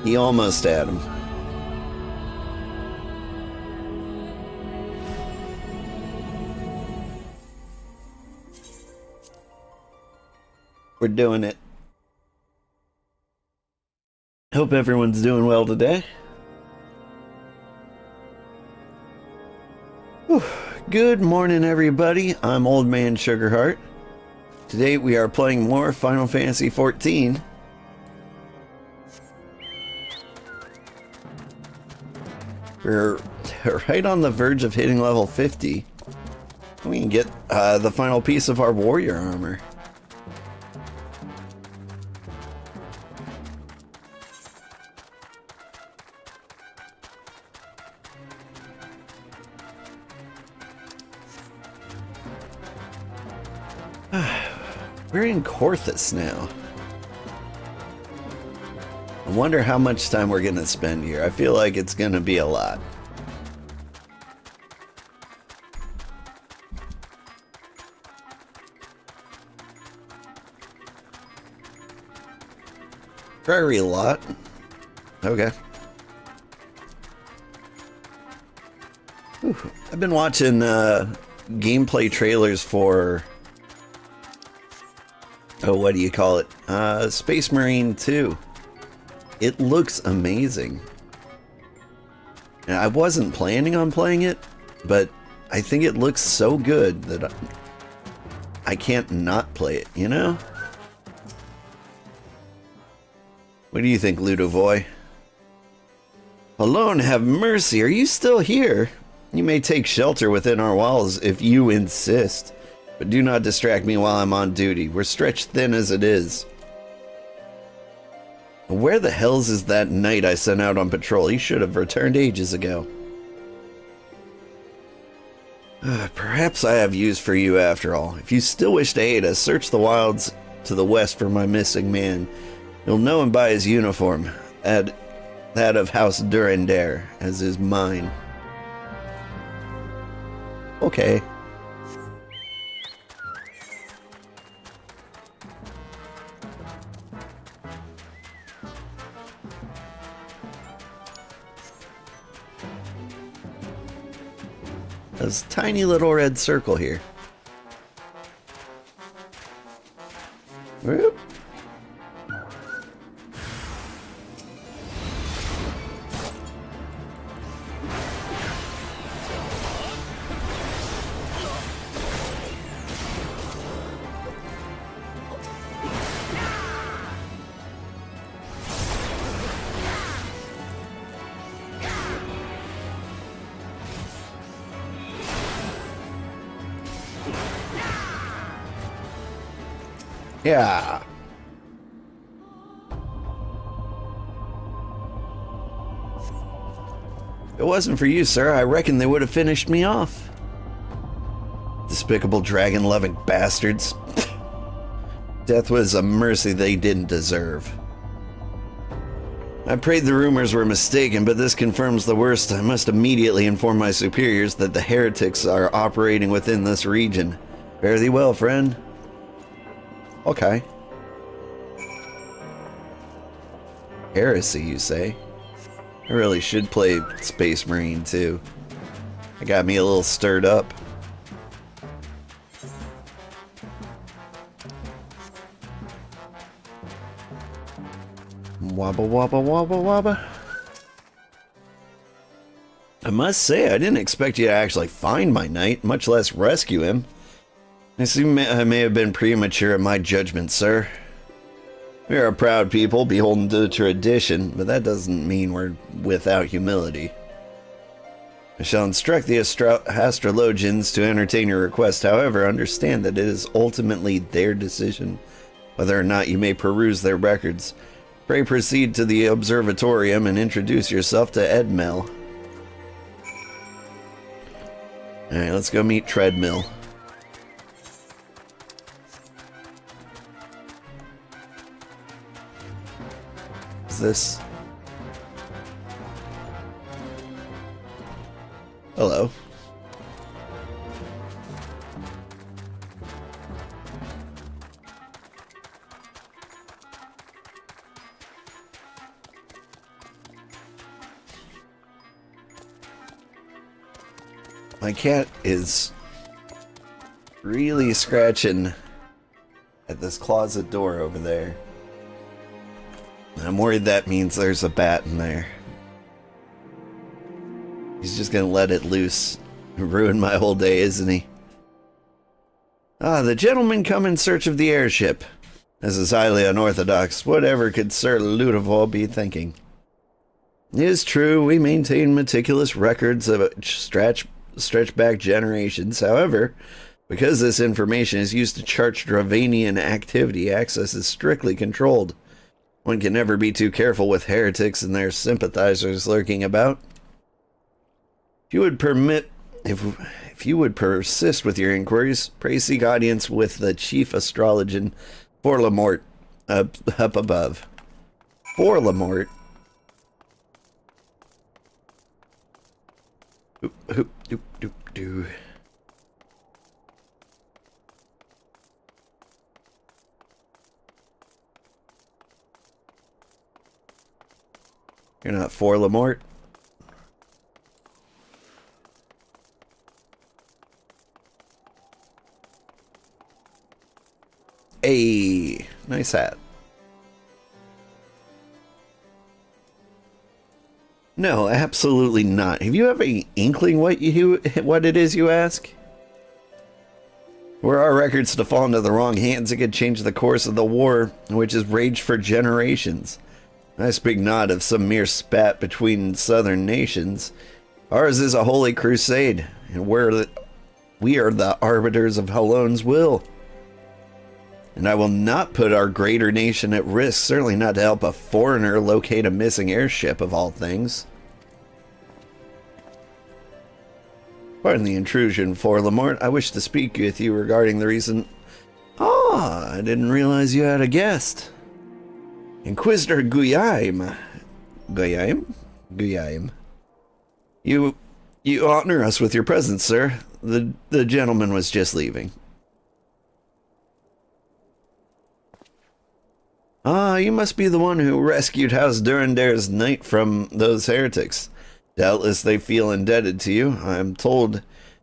He almost had him. We're doing it. Hope everyone's doing well today. Whew. Good morning, everybody. I'm Old Man Sugarheart. Today we are playing more Final Fantasy XIV. We're right on the verge of hitting level 50. We can get the final piece of our warrior armor. We're in Corthus now. I wonder how much time we're gonna spend here. I feel like it's gonna be a lot. Very lot. Okay. Whew. I've been watching gameplay trailers for what do you call it? Space Marine 2. It looks amazing. And I wasn't planning on playing it, but I think it looks so good that I can't not play it, you know? What do you think, Ludovoy? Alone, have mercy, are you still here? You may take shelter within our walls if you insist. But do not distract me while I'm on duty. We're stretched thin as it is. Where the hells is that knight I sent out on patrol? He should have returned ages ago. Perhaps I have use for you after all. If you still wish to aid us, search the wilds to the west for my missing man. You'll know him by his uniform, that of House Durandare, as is mine. Okay. This tiny little red circle here. Whoop. Yeah. If it wasn't for you, sir, I reckon they would have finished me off. Despicable dragon-loving bastards. Death was a mercy they didn't deserve. I prayed the rumors were mistaken, but this confirms the worst. I must immediately inform my superiors that the heretics are operating within this region. Fare thee well, friend. Okay. Heresy, you say? I really should play Space Marine too. It got me a little stirred up. Wabba wabba wabba wabba. I must say, I didn't expect you to actually find my knight, much less rescue him. I may have been premature in my judgment, sir. We are a proud people, beholden to tradition, but that doesn't mean we're without humility. I shall instruct the astrologians to entertain your request. However, understand that it is ultimately their decision whether or not you may peruse their records. Pray proceed to the observatorium and introduce yourself to Edmel. Alright, let's go meet Treadmill. This? Hello. My cat is really scratching at this closet door over there. I'm worried that means there's a bat in there. He's just gonna let it loose and ruin my whole day, isn't he? Ah, the gentleman come in search of the airship. This is highly unorthodox. Whatever could Sir Ludovore be thinking? It is true, we maintain meticulous records of stretch back generations. However, because this information is used to chart Dravanian activity, access is strictly controlled. One can never be too careful with heretics and their sympathizers lurking about. If you would persist with your inquiries, pray seek audience with the chief astrologian Forlamort up above. Forlamort? Do. You're not Forlamort? Hey, nice hat. No, absolutely not. Have you any inkling what it is you ask? Were our records to fall into the wrong hands, it could change the course of the war, which has raged for generations. I speak not of some mere spat between southern nations. Ours is a holy crusade, and we are the arbiters of Hallone's will. And I will not put our greater nation at risk, certainly not to help a foreigner locate a missing airship of all things. Pardon the intrusion, Forlamort. I wish to speak with you regarding the recent... Ah, I didn't realize you had a guest. Inquisitor Guyaim. Guyaim. You honor us with your presence, sir. The gentleman was just leaving. Ah, you must be the one who rescued House Durandare's knight from those heretics. Doubtless they feel indebted to you. I am told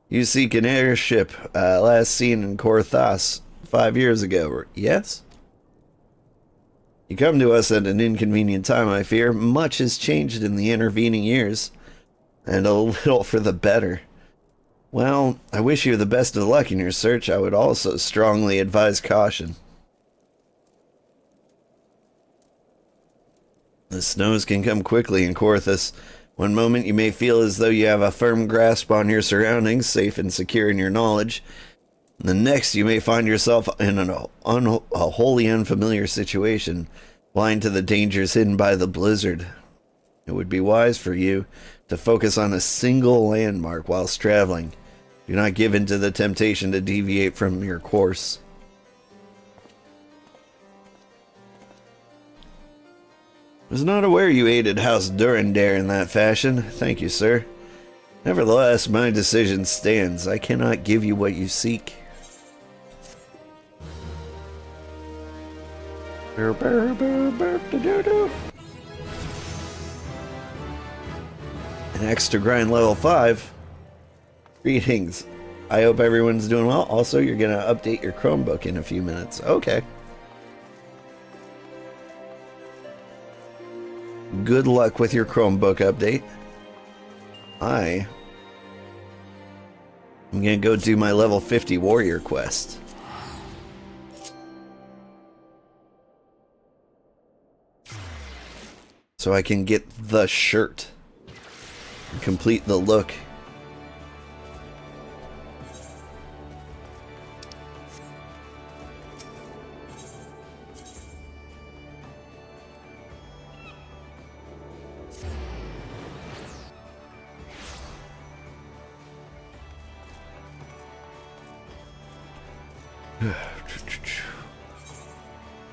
you seek an airship last seen in Korthas 5 years ago. Yes? You come to us at an inconvenient time, I fear. Much has changed in the intervening years, and a little for the better. Well, I wish you the best of luck in your search. I would also strongly advise caution. The snows can come quickly in Korthas. One moment you may feel as though you have a firm grasp on your surroundings, safe and secure in your knowledge. The next you may find yourself in a wholly unfamiliar situation, blind to the dangers hidden by the blizzard. It would be wise for you to focus on a single landmark whilst traveling. Do not give in to the temptation to deviate from your course. I was not aware you aided House Durandare in that fashion. Thank you, sir. Nevertheless, my decision stands. I cannot give you what you seek. An extra grind level 5. Greetings. I hope everyone's doing well. Also, you're going to update your Chromebook in a few minutes. Okay. Good luck with your Chromebook update. I'm going to go do my level 50 warrior quest. So I can get the shirt and complete the look.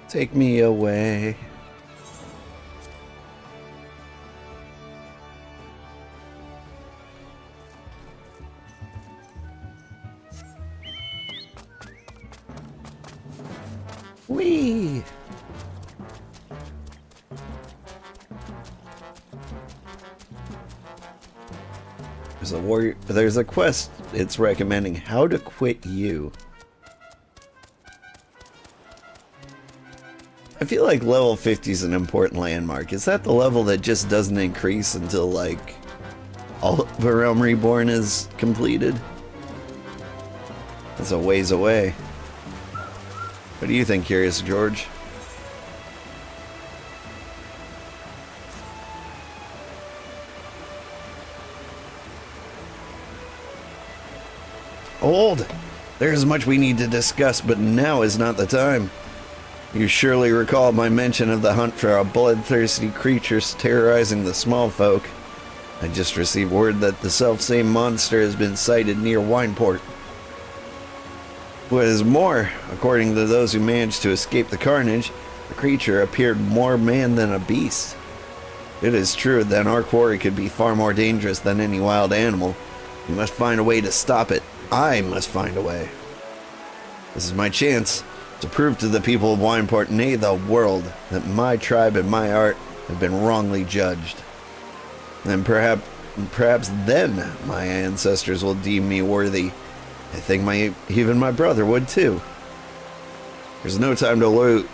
Take me away. Whee! There's a warrior. There's a quest it's recommending how to quit you. I feel like level 50 is an important landmark. Is that the level that just doesn't increase until, like, all of the Realm Reborn is completed? That's a ways away. What do you think, Curious George? Old! There's much we need to discuss, but now is not the time. You surely recall my mention of the hunt for our bloodthirsty creatures terrorizing the small folk. I just received word that the selfsame monster has been sighted near Wineport. What is more, according to those who managed to escape the carnage, the creature appeared more man than a beast. It is true that our quarry could be far more dangerous than any wild animal. We must find a way to stop it. I must find a way. This is my chance to prove to the people of Wineport, nay the world, that my tribe and my art have been wrongly judged. And perhaps then my ancestors will deem me worthy. I think even my brother would too. There's no time to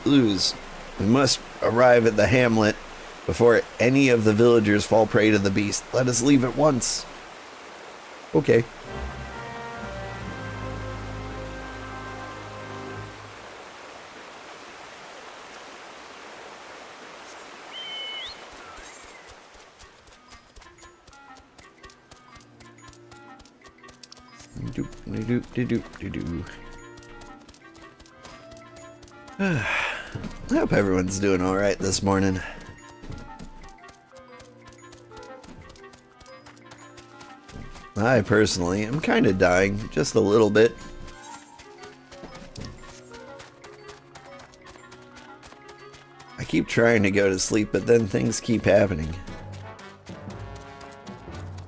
lose. We must arrive at the hamlet before any of the villagers fall prey to the beast. Let us leave at once. Okay. I hope everyone's doing alright this morning. I personally am kind of dying, just a little bit. I keep trying to go to sleep, but then things keep happening.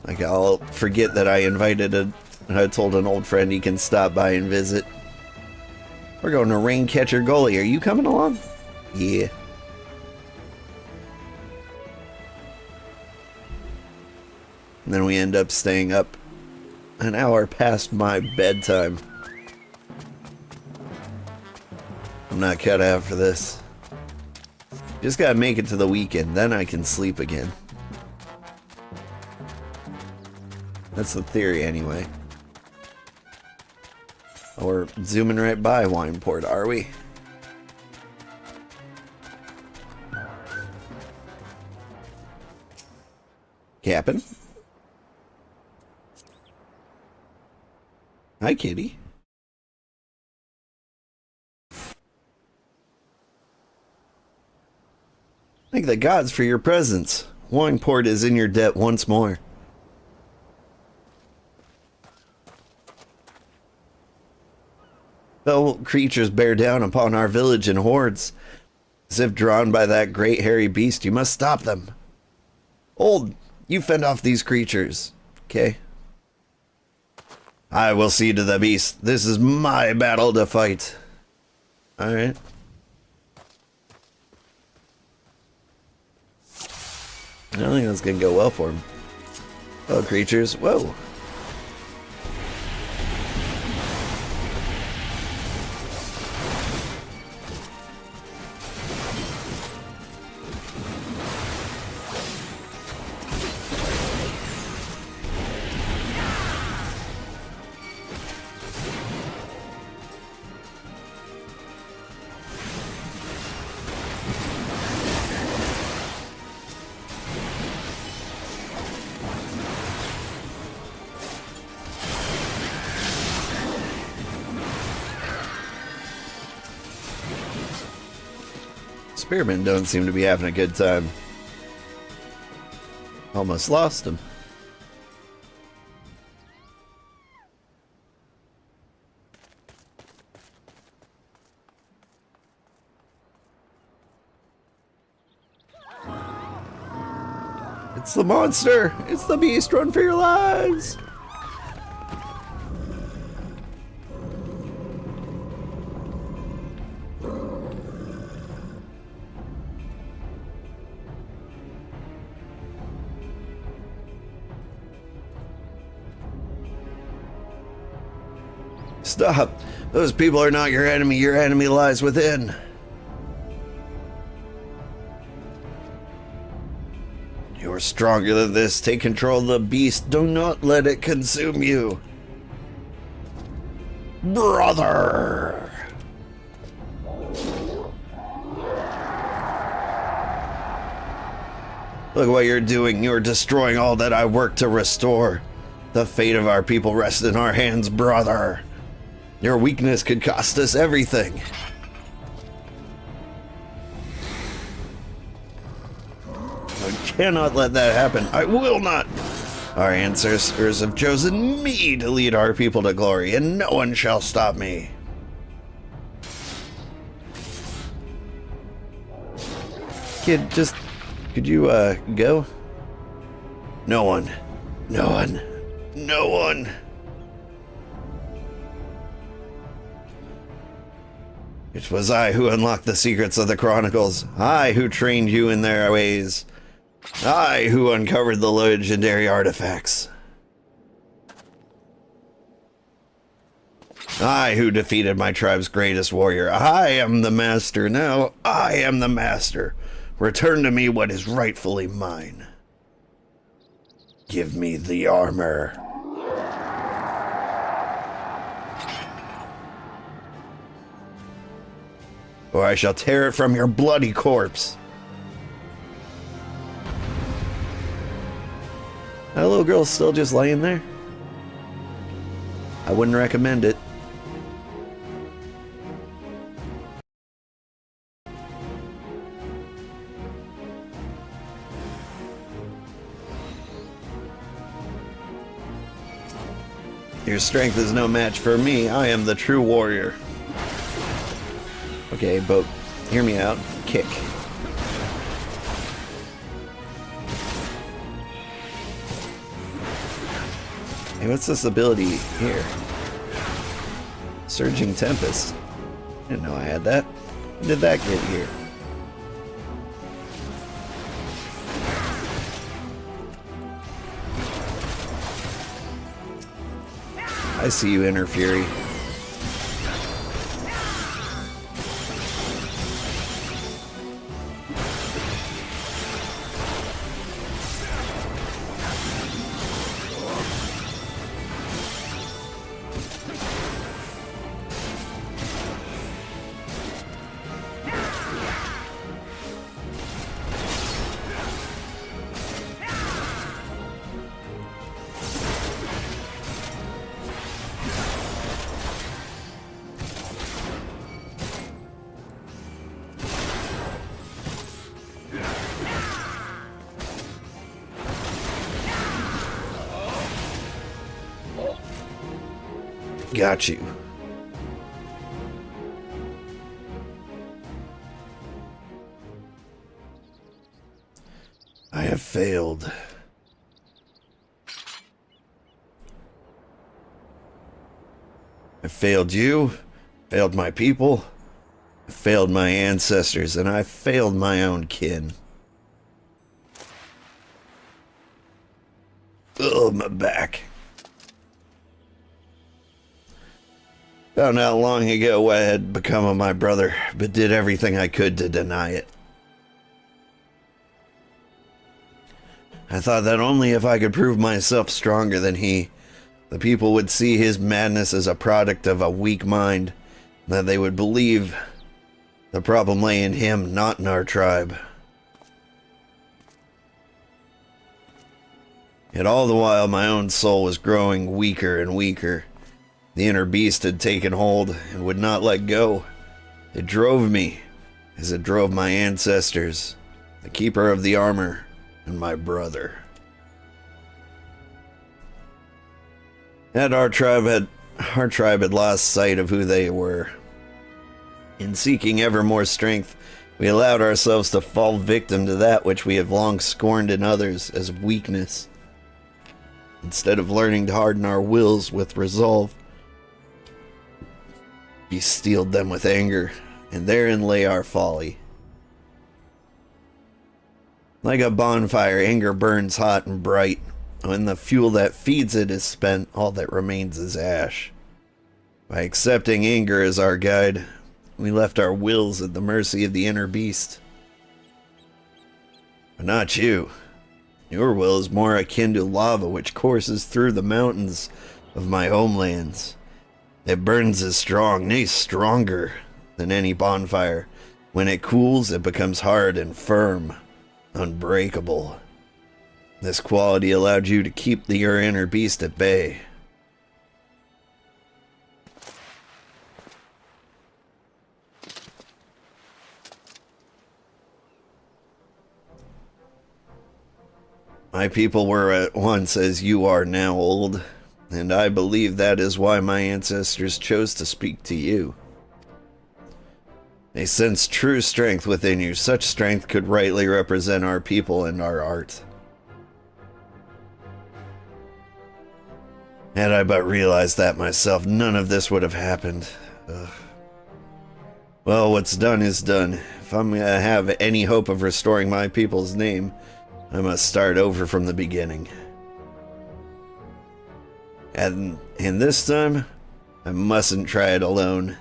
Like, I'll forget that I told an old friend he can stop by and visit. We're going to Raincatcher Gully. Are you coming along? Yeah. And then we end up staying up an hour past my bedtime. I'm not cut out for this. Just gotta make it to the weekend, then I can sleep again. That's the theory anyway. We're zooming right by Wineport, are we? Captain? Hi, kitty. Thank the gods for your presence. Wineport is in your debt once more. Fell creatures bear down upon our village in hordes. As if drawn by that great hairy beast, you must stop them. Old, you fend off these creatures, okay? I will see to the beast. This is my battle to fight. Alright. I don't think that's gonna go well for him. Oh, creatures. Whoa. Spearmen don't seem to be having a good time. Almost lost him. It's the monster! It's the beast! Run for your lives! Stop! Those people are not your enemy lies within. You are stronger than this. Take control of the beast. Do not let it consume you. Brother! Look what you're doing. You're destroying all that I worked to restore. The fate of our people rests in our hands, brother. Your weakness could cost us everything. I cannot let that happen. I will not. Our ancestors have chosen me to lead our people to glory, and no one shall stop me. Kid, just... could you, go? No one. No one. No one. It was I who unlocked the secrets of the Chronicles. I who trained you in their ways. I who uncovered the legendary artifacts. I who defeated my tribe's greatest warrior. I am the master now. I am the master. Return to me what is rightfully mine. Give me the armor. Or I shall tear it from your bloody corpse. That little girl's still just laying there. I wouldn't recommend it. Your strength is no match for me. I am the true warrior. Okay, boat. Hear me out. Kick. Hey, what's this ability here? Surging Tempest. Didn't know I had that. When did that get here? I see you, Inner Fury. Got you. I have failed. I failed you, failed my people, I failed my ancestors, and I failed my own kin. Ugh, my back. Found out long ago what had become of my brother, but did everything I could to deny it. I thought that only if I could prove myself stronger than he, the people would see his madness as a product of a weak mind, and that they would believe the problem lay in him, not in our tribe. Yet all the while my own soul was growing weaker and weaker. The inner beast had taken hold and would not let go. It drove me, as it drove my ancestors, the keeper of the armor, and my brother. And our tribe had lost sight of who they were. In seeking ever more strength, we allowed ourselves to fall victim to that which we have long scorned in others as weakness. Instead of learning to harden our wills with resolve, we steeled them with anger, and therein lay our folly. Like a bonfire, anger burns hot and bright. When the fuel that feeds it is spent, all that remains is ash. By accepting anger as our guide, we left our wills at the mercy of the inner beast. But not you. Your will is more akin to lava which courses through the mountains of my homelands. It burns as strong, nay, stronger than any bonfire. When it cools, it becomes hard and firm, unbreakable. This quality allowed you to keep your inner beast at bay. My people were at once as you are now, old, and I believe that is why my ancestors chose to speak to you. They sensed true strength within you. Such strength could rightly represent our people and our art. Had I but realized that myself, none of this would have happened. Ugh. Well, what's done is done. If I'm gonna have any hope of restoring my people's name, I must start over from the beginning. And this time, I mustn't try it alone.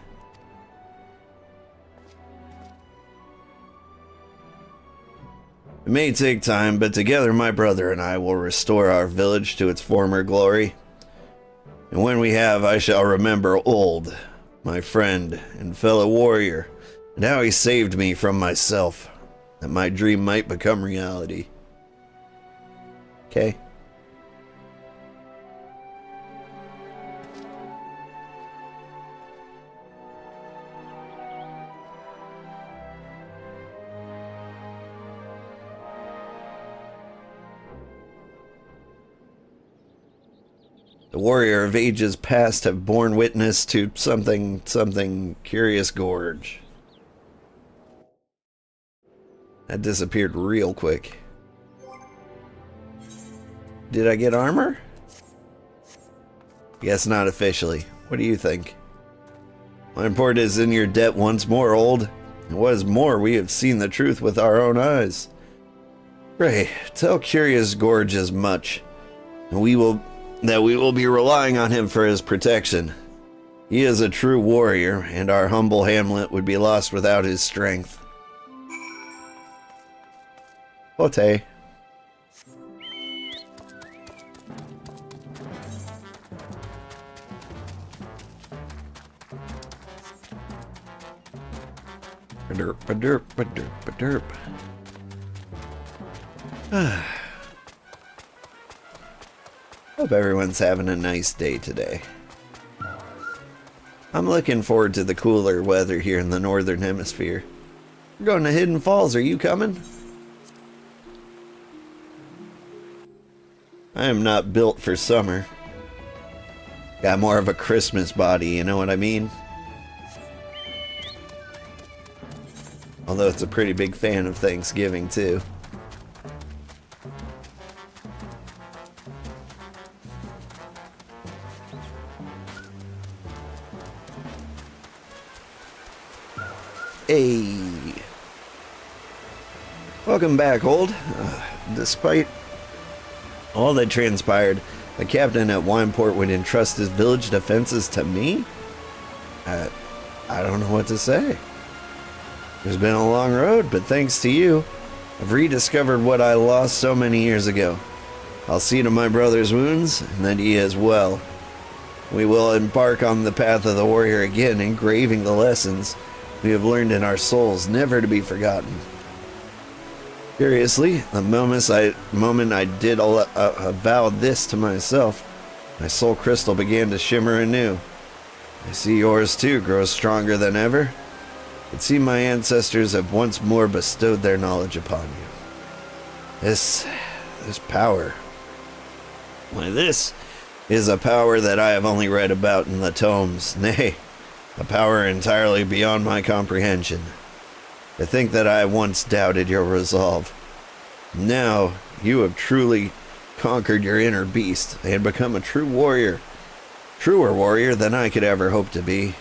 It may take time, but together my brother and I will restore our village to its former glory. And when we have, I shall remember Old, my friend and fellow warrior, and how he saved me from myself, that my dream might become reality. Okay. The warrior of ages past have borne witness to something curious gorge. That disappeared real quick. Did I get armor? Guess not officially. What do you think? My port is in your debt once more, old. And what is more, we have seen the truth with our own eyes. Pray, tell Curious Gorge as much, and we will be relying on him for his protection. He is a true warrior, and our humble hamlet would be lost without his strength. Ote. Ba-derp, ba-derp, ba-derp, ba-derp. Hope everyone's having a nice day today. I'm looking forward to the cooler weather here in the northern hemisphere. We're going to Hidden Falls. Are you coming? I am not built for summer. Got more of a Christmas body, you know what I mean? Although it's a pretty big fan of Thanksgiving too. Hey! Welcome back, Old. Despite all that transpired, the captain at Wineport would entrust his village defenses to me? I don't know what to say. It's been a long road, but thanks to you, I've rediscovered what I lost so many years ago. I'll see to my brother's wounds, and that he is well. We will embark on the path of the warrior again, engraving the lessons we have learned in our souls, never to be forgotten. Curiously, the moment I did avow this to myself, my soul crystal began to shimmer anew. I see yours too grows stronger than ever. It seems my ancestors have once more bestowed their knowledge upon you. This power. Why, this is a power that I have only read about in the tomes. Nay, a power entirely beyond my comprehension. To think that I once doubted your resolve. Now, you have truly conquered your inner beast and become a true warrior. Truer warrior than I could ever hope to be.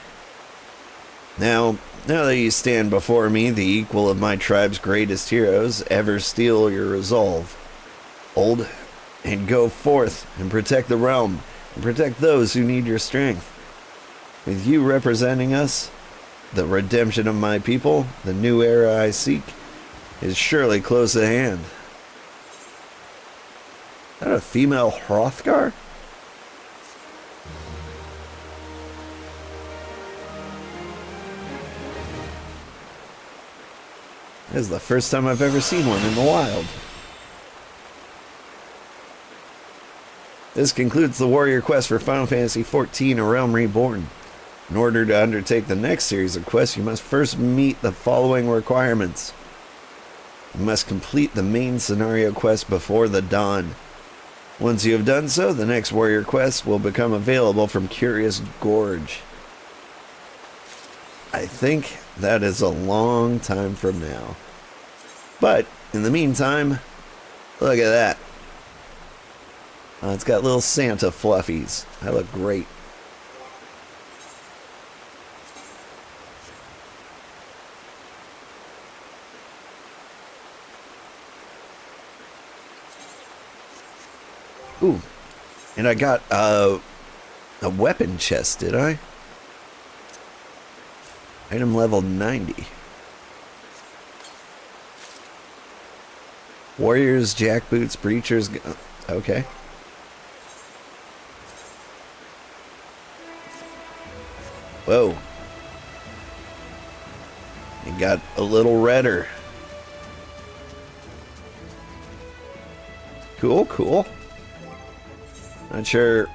Now that you stand before me, the equal of my tribe's greatest heroes, ever steel your resolve. Old, and go forth and protect the realm, and protect those who need your strength. With you representing us, the redemption of my people, the new era I seek, is surely close at hand. Is that a female Hrothgar? This is the first time I've ever seen one in the wild. This concludes the warrior quest for Final Fantasy XIV: A Realm Reborn. In order to undertake the next series of quests, you must first meet the following requirements. You must complete the main scenario quest before the dawn. Once you have done so, the next warrior quest will become available from Curious Gorge. I think that is a long time from now. But, in the meantime, look at that. It's got little Santa fluffies. That look great. Ooh, and I got a weapon chest, did I? Item level 90. Warriors, jackboots, breachers. Okay. Whoa. It got a little redder. Cool, cool. Not sure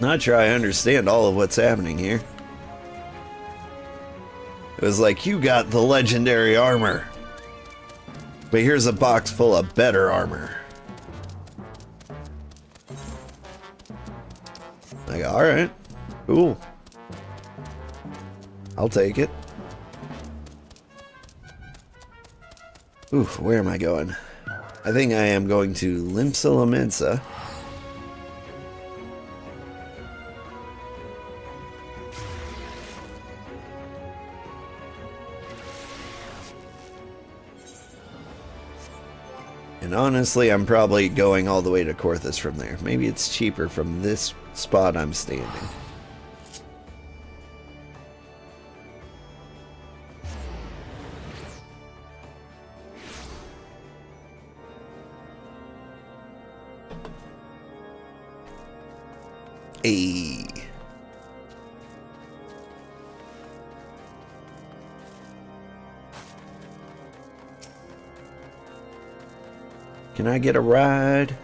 I understand all of what's happening here. It was like, you got the legendary armor, but here's a box full of better armor. Like, alright, cool. I'll take it. Oof, where am I going? I think I am going to Limsa Lamensa. And honestly, I'm probably going all the way to Korthus from there. Maybe it's cheaper from this spot I'm standing. Hey. Can I get a ride?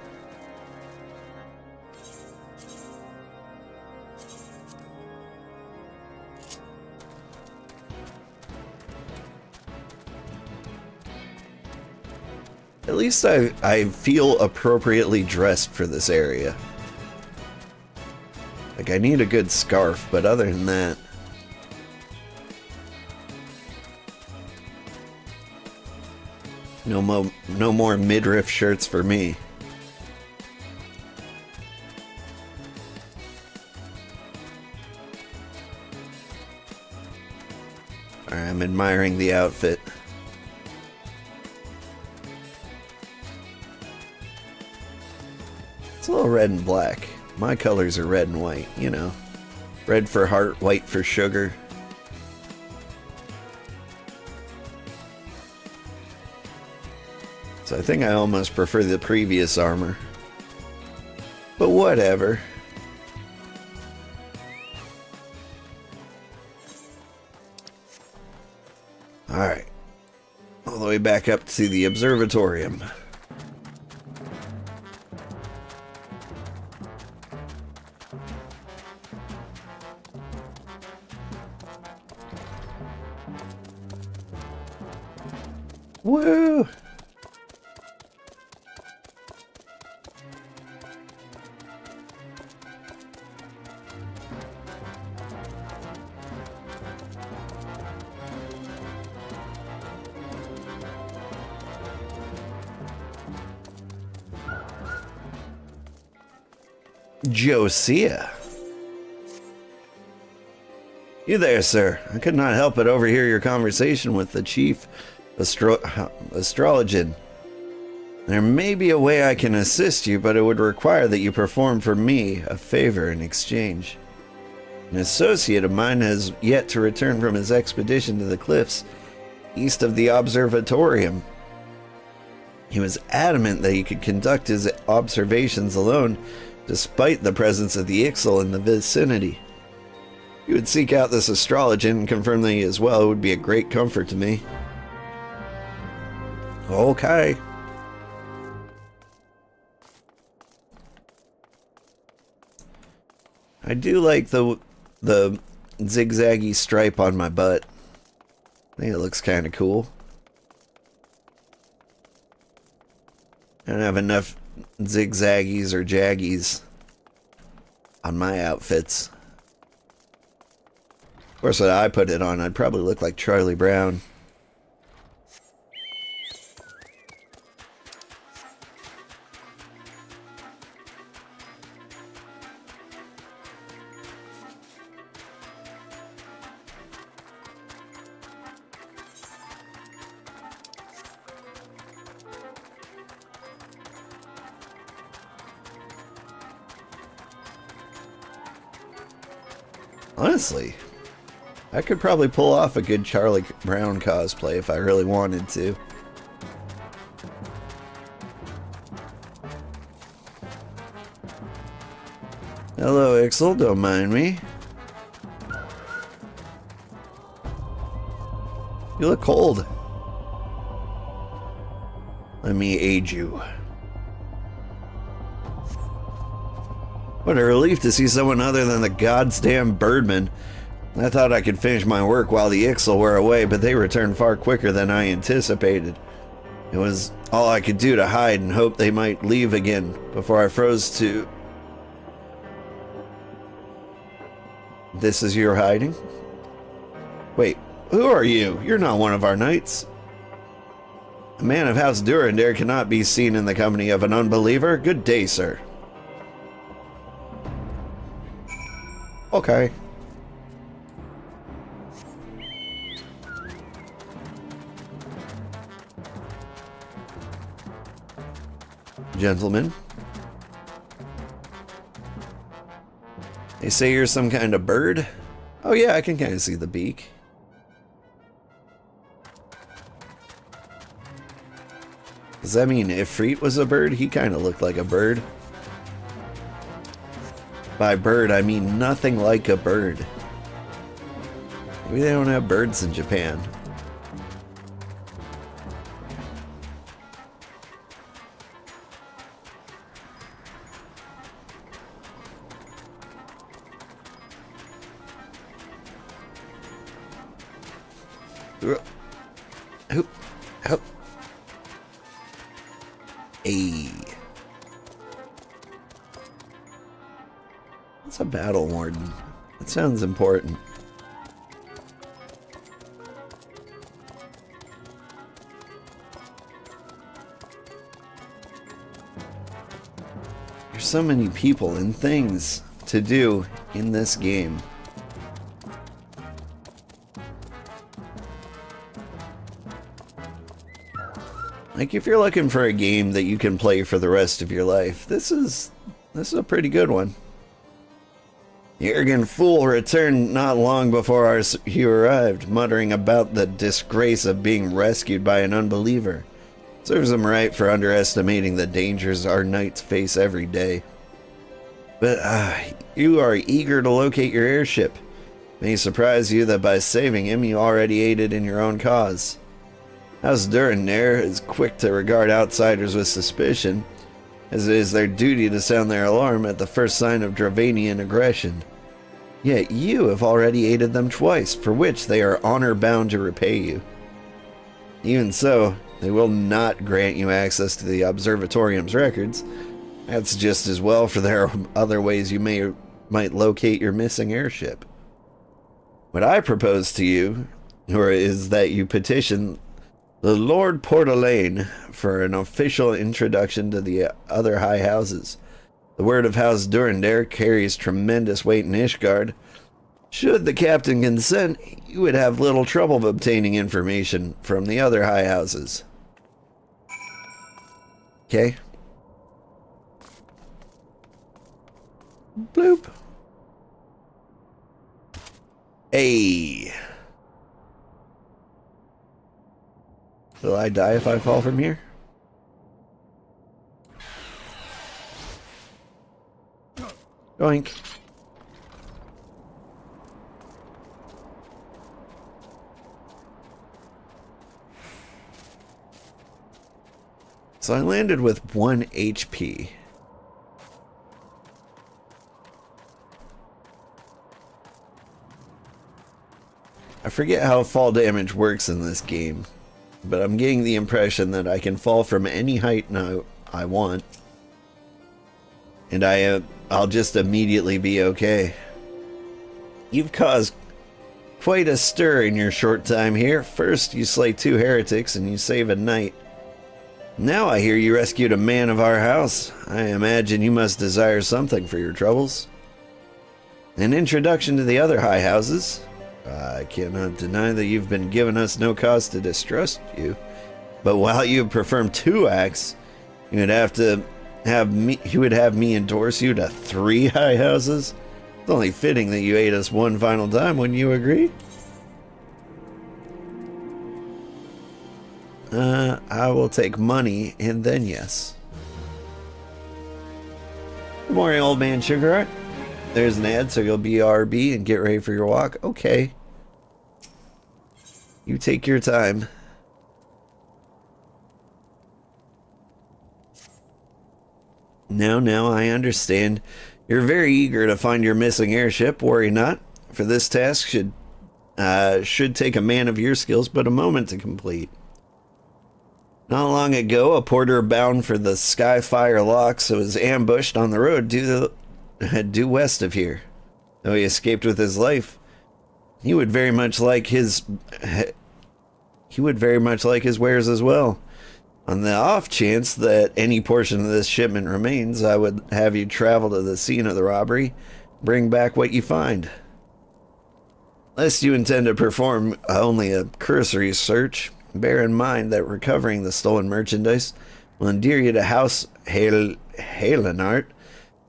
At least I feel appropriately dressed for this area. Like, I need a good scarf, but other than that... No more midriff shirts for me. Alright, I'm admiring the outfit. It's a little red and black. My colors are red and white, you know. Red for heart, white for sugar. So I think I almost prefer the previous armor. But whatever. Alright. All the way back up to the observatorium. Woo! Josiah. You there, sir. I could not help but overhear your conversation with the chief astrologian. There may be a way I can assist you, but it would require that you perform for me a favor in exchange. An associate of mine has yet to return from his expedition to the cliffs east of the observatorium. He was adamant that he could conduct his observations alone, despite the presence of the Ixal in the vicinity. If you would seek out this astrologian and confirm that he is well, it would be a great comfort to me. Okay. I do like the zigzaggy stripe on my butt. I think it looks kind of cool. I don't have enough zigzaggies or jaggies on my outfits. Of course, when I put it on, I'd probably look like Charlie Brown. Honestly, I could probably pull off a good Charlie Brown cosplay if I really wanted to. Hello, Ixal, don't mind me. You look cold. Let me aid you. What a relief to see someone other than the goddamn birdman. I thought I could finish my work while the Ixal were away, but they returned far quicker than I anticipated. It was all I could do to hide and hope they might leave again before I froze to... This is your hiding? Wait, who are you? You're not one of our knights. A man of House Durandare cannot be seen in the company of an unbeliever. Good day, sir. Okay. Gentlemen. They say you're some kind of bird? Oh yeah, I can kind of see the beak. Does that mean Ifrit was a bird? He kind of looked like a bird. By bird, I mean nothing like a bird. Maybe they don't have birds in Japan. Hoop, hoop. Hey. What's a battle warden? That sounds important. There's so many people and things to do in this game. Like, if you're looking for a game that you can play for the rest of your life, this is a pretty good one. The arrogant fool returned not long before he arrived, muttering about the disgrace of being rescued by an unbeliever. Serves him right for underestimating the dangers our knights face every day. But you are eager to locate your airship. It may surprise you that by saving him, you already aided in your own cause. House Durandare is quick to regard outsiders with suspicion, as it is their duty to sound their alarm at the first sign of Dravanian aggression. Yet you have already aided them twice, for which they are honor-bound to repay you. Even so, they will not grant you access to the Observatorium's records. That's just as well, for there are other ways you might locate your missing airship. What I propose to you, is that you petition the Lord Portalaine for an official introduction to the other high houses. The word of House Durandare carries tremendous weight in Ishgard. Should the captain consent, you would have little trouble obtaining information from the other high houses. Okay. Bloop. Hey. Will I die if I fall from here? Doink. So I landed with 1 HP. I forget how fall damage works in this game, but I'm getting the impression that I can fall from any height I want, and I'll just immediately be okay. You've caused quite a stir in your short time here. First, you slay 2 heretics and you save a knight. Now I hear you rescued a man of our house. I imagine you must desire something for your troubles. An introduction to the other high houses. I cannot deny that you've been giving us no cause to distrust you. But while you performed 2 acts, you would have me endorse you to 3 high houses? It's only fitting that you aid us one final time, wouldn't you agree? I will take money and then yes. Good morning, old man Sugarheart. There's an ad, so you'll BRB and get ready for your walk. Okay. You take your time. Now, I understand. You're very eager to find your missing airship. Worry not, for this task should take a man of your skills but a moment to complete. Not long ago, a porter bound for the Skyfire Locks was ambushed on the road due west of here. Though he escaped with his life, he would very much like his wares as well. On the off chance that any portion of this shipment remains, I would have you travel to the scene of the robbery, bring back what you find. Lest you intend to perform only a cursory search, bear in mind that recovering the stolen merchandise will endear you to House Halenart,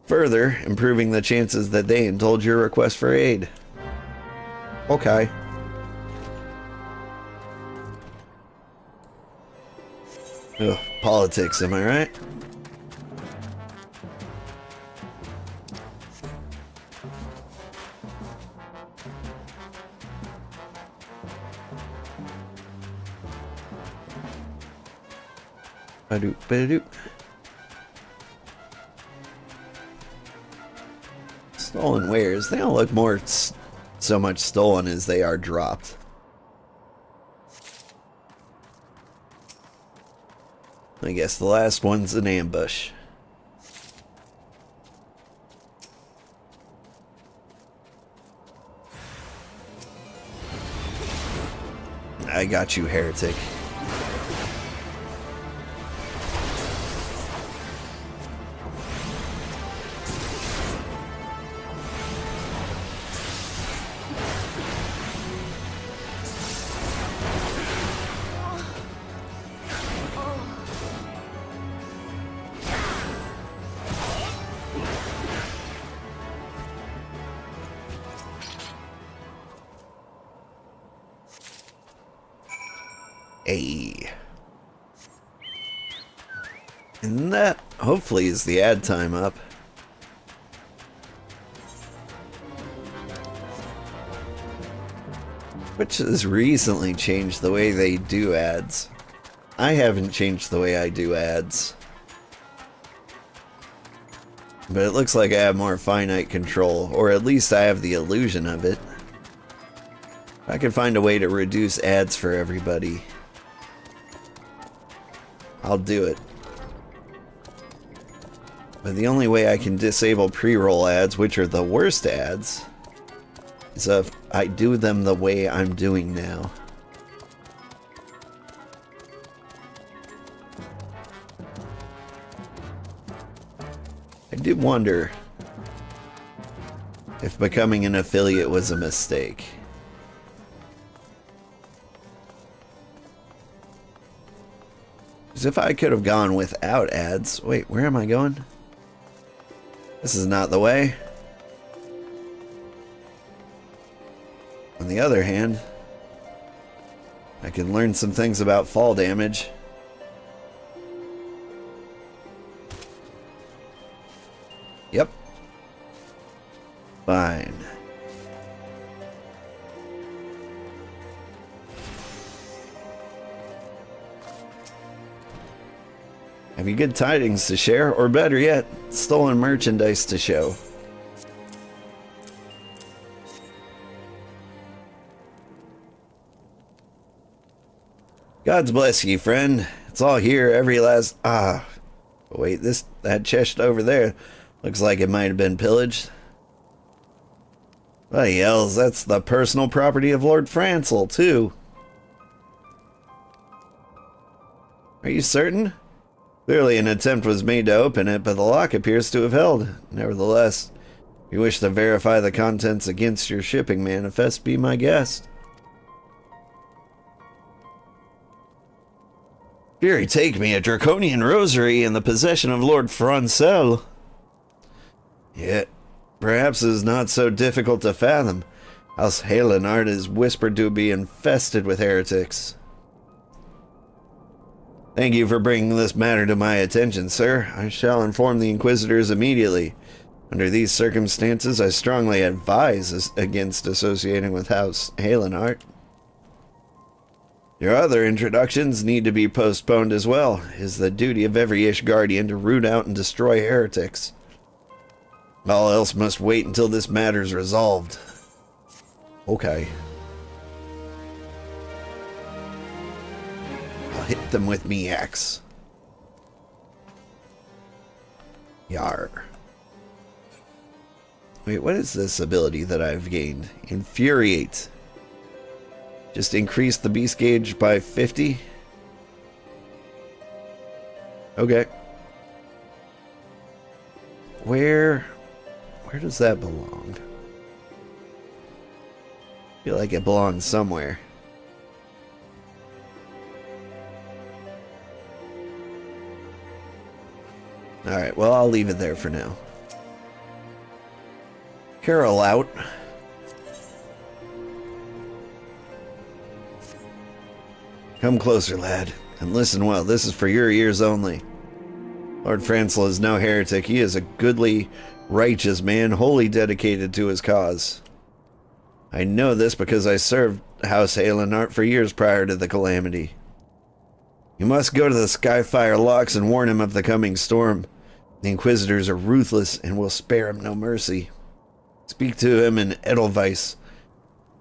further improving the chances that they indulge your request for aid. Okay. Ugh, politics, am I right? Ba-doop. Stolen wares. They don't look more so much stolen as they are dropped. I guess the last one's an ambush. I got you, heretic. Hey. And that, hopefully, is the ad time up. Which has recently changed the way they do ads. I haven't changed the way I do ads. But it looks like I have more finite control, or at least I have the illusion of it. If I can find a way to reduce ads for everybody, I'll do it. But the only way I can disable pre-roll ads, which are the worst ads, is if I do them the way I'm doing now. I did wonder if becoming an affiliate was a mistake. Because if I could have gone without ads... Wait, where am I going? This is not the way. On the other hand, I can learn some things about fall damage. Yep. Fine. Have you good tidings to share? Or better yet, stolen merchandise to show? God's bless ye, friend. It's all here, every last... Wait, that chest over there looks like it might have been pillaged. Bloody hells, that's the personal property of Lord Francel, too. Are you certain? Clearly an attempt was made to open it, but the lock appears to have held. Nevertheless, if you wish to verify the contents against your shipping manifest, be my guest. Fury take me, a draconian rosary in the possession of Lord Francel. Yet, perhaps it is not so difficult to fathom. House Halenard is whispered to be infested with heretics. Thank you for bringing this matter to my attention, sir. I shall inform the Inquisitors immediately. Under these circumstances, I strongly advise against associating with House Halenard. Your other introductions need to be postponed as well. It is the duty of every Ishgardian to root out and destroy heretics. All else must wait until this matter is resolved. Okay. I'll hit them with me axe. Yar. Wait, what is this ability that I've gained? Infuriate. Just increase the beast gauge by 50. Okay. Where does that belong? I feel like it belongs somewhere. Alright, well, I'll leave it there for now. Carol out. Come closer, lad, and listen well. This is for your ears only. Lord Francel is no heretic. He is a goodly, righteous man, wholly dedicated to his cause. I know this because I served House Halenart for years prior to the calamity. You must go to the Skyfire locks and warn him of the coming storm. The Inquisitors are ruthless and will spare him no mercy. Speak to him in Edelweiss,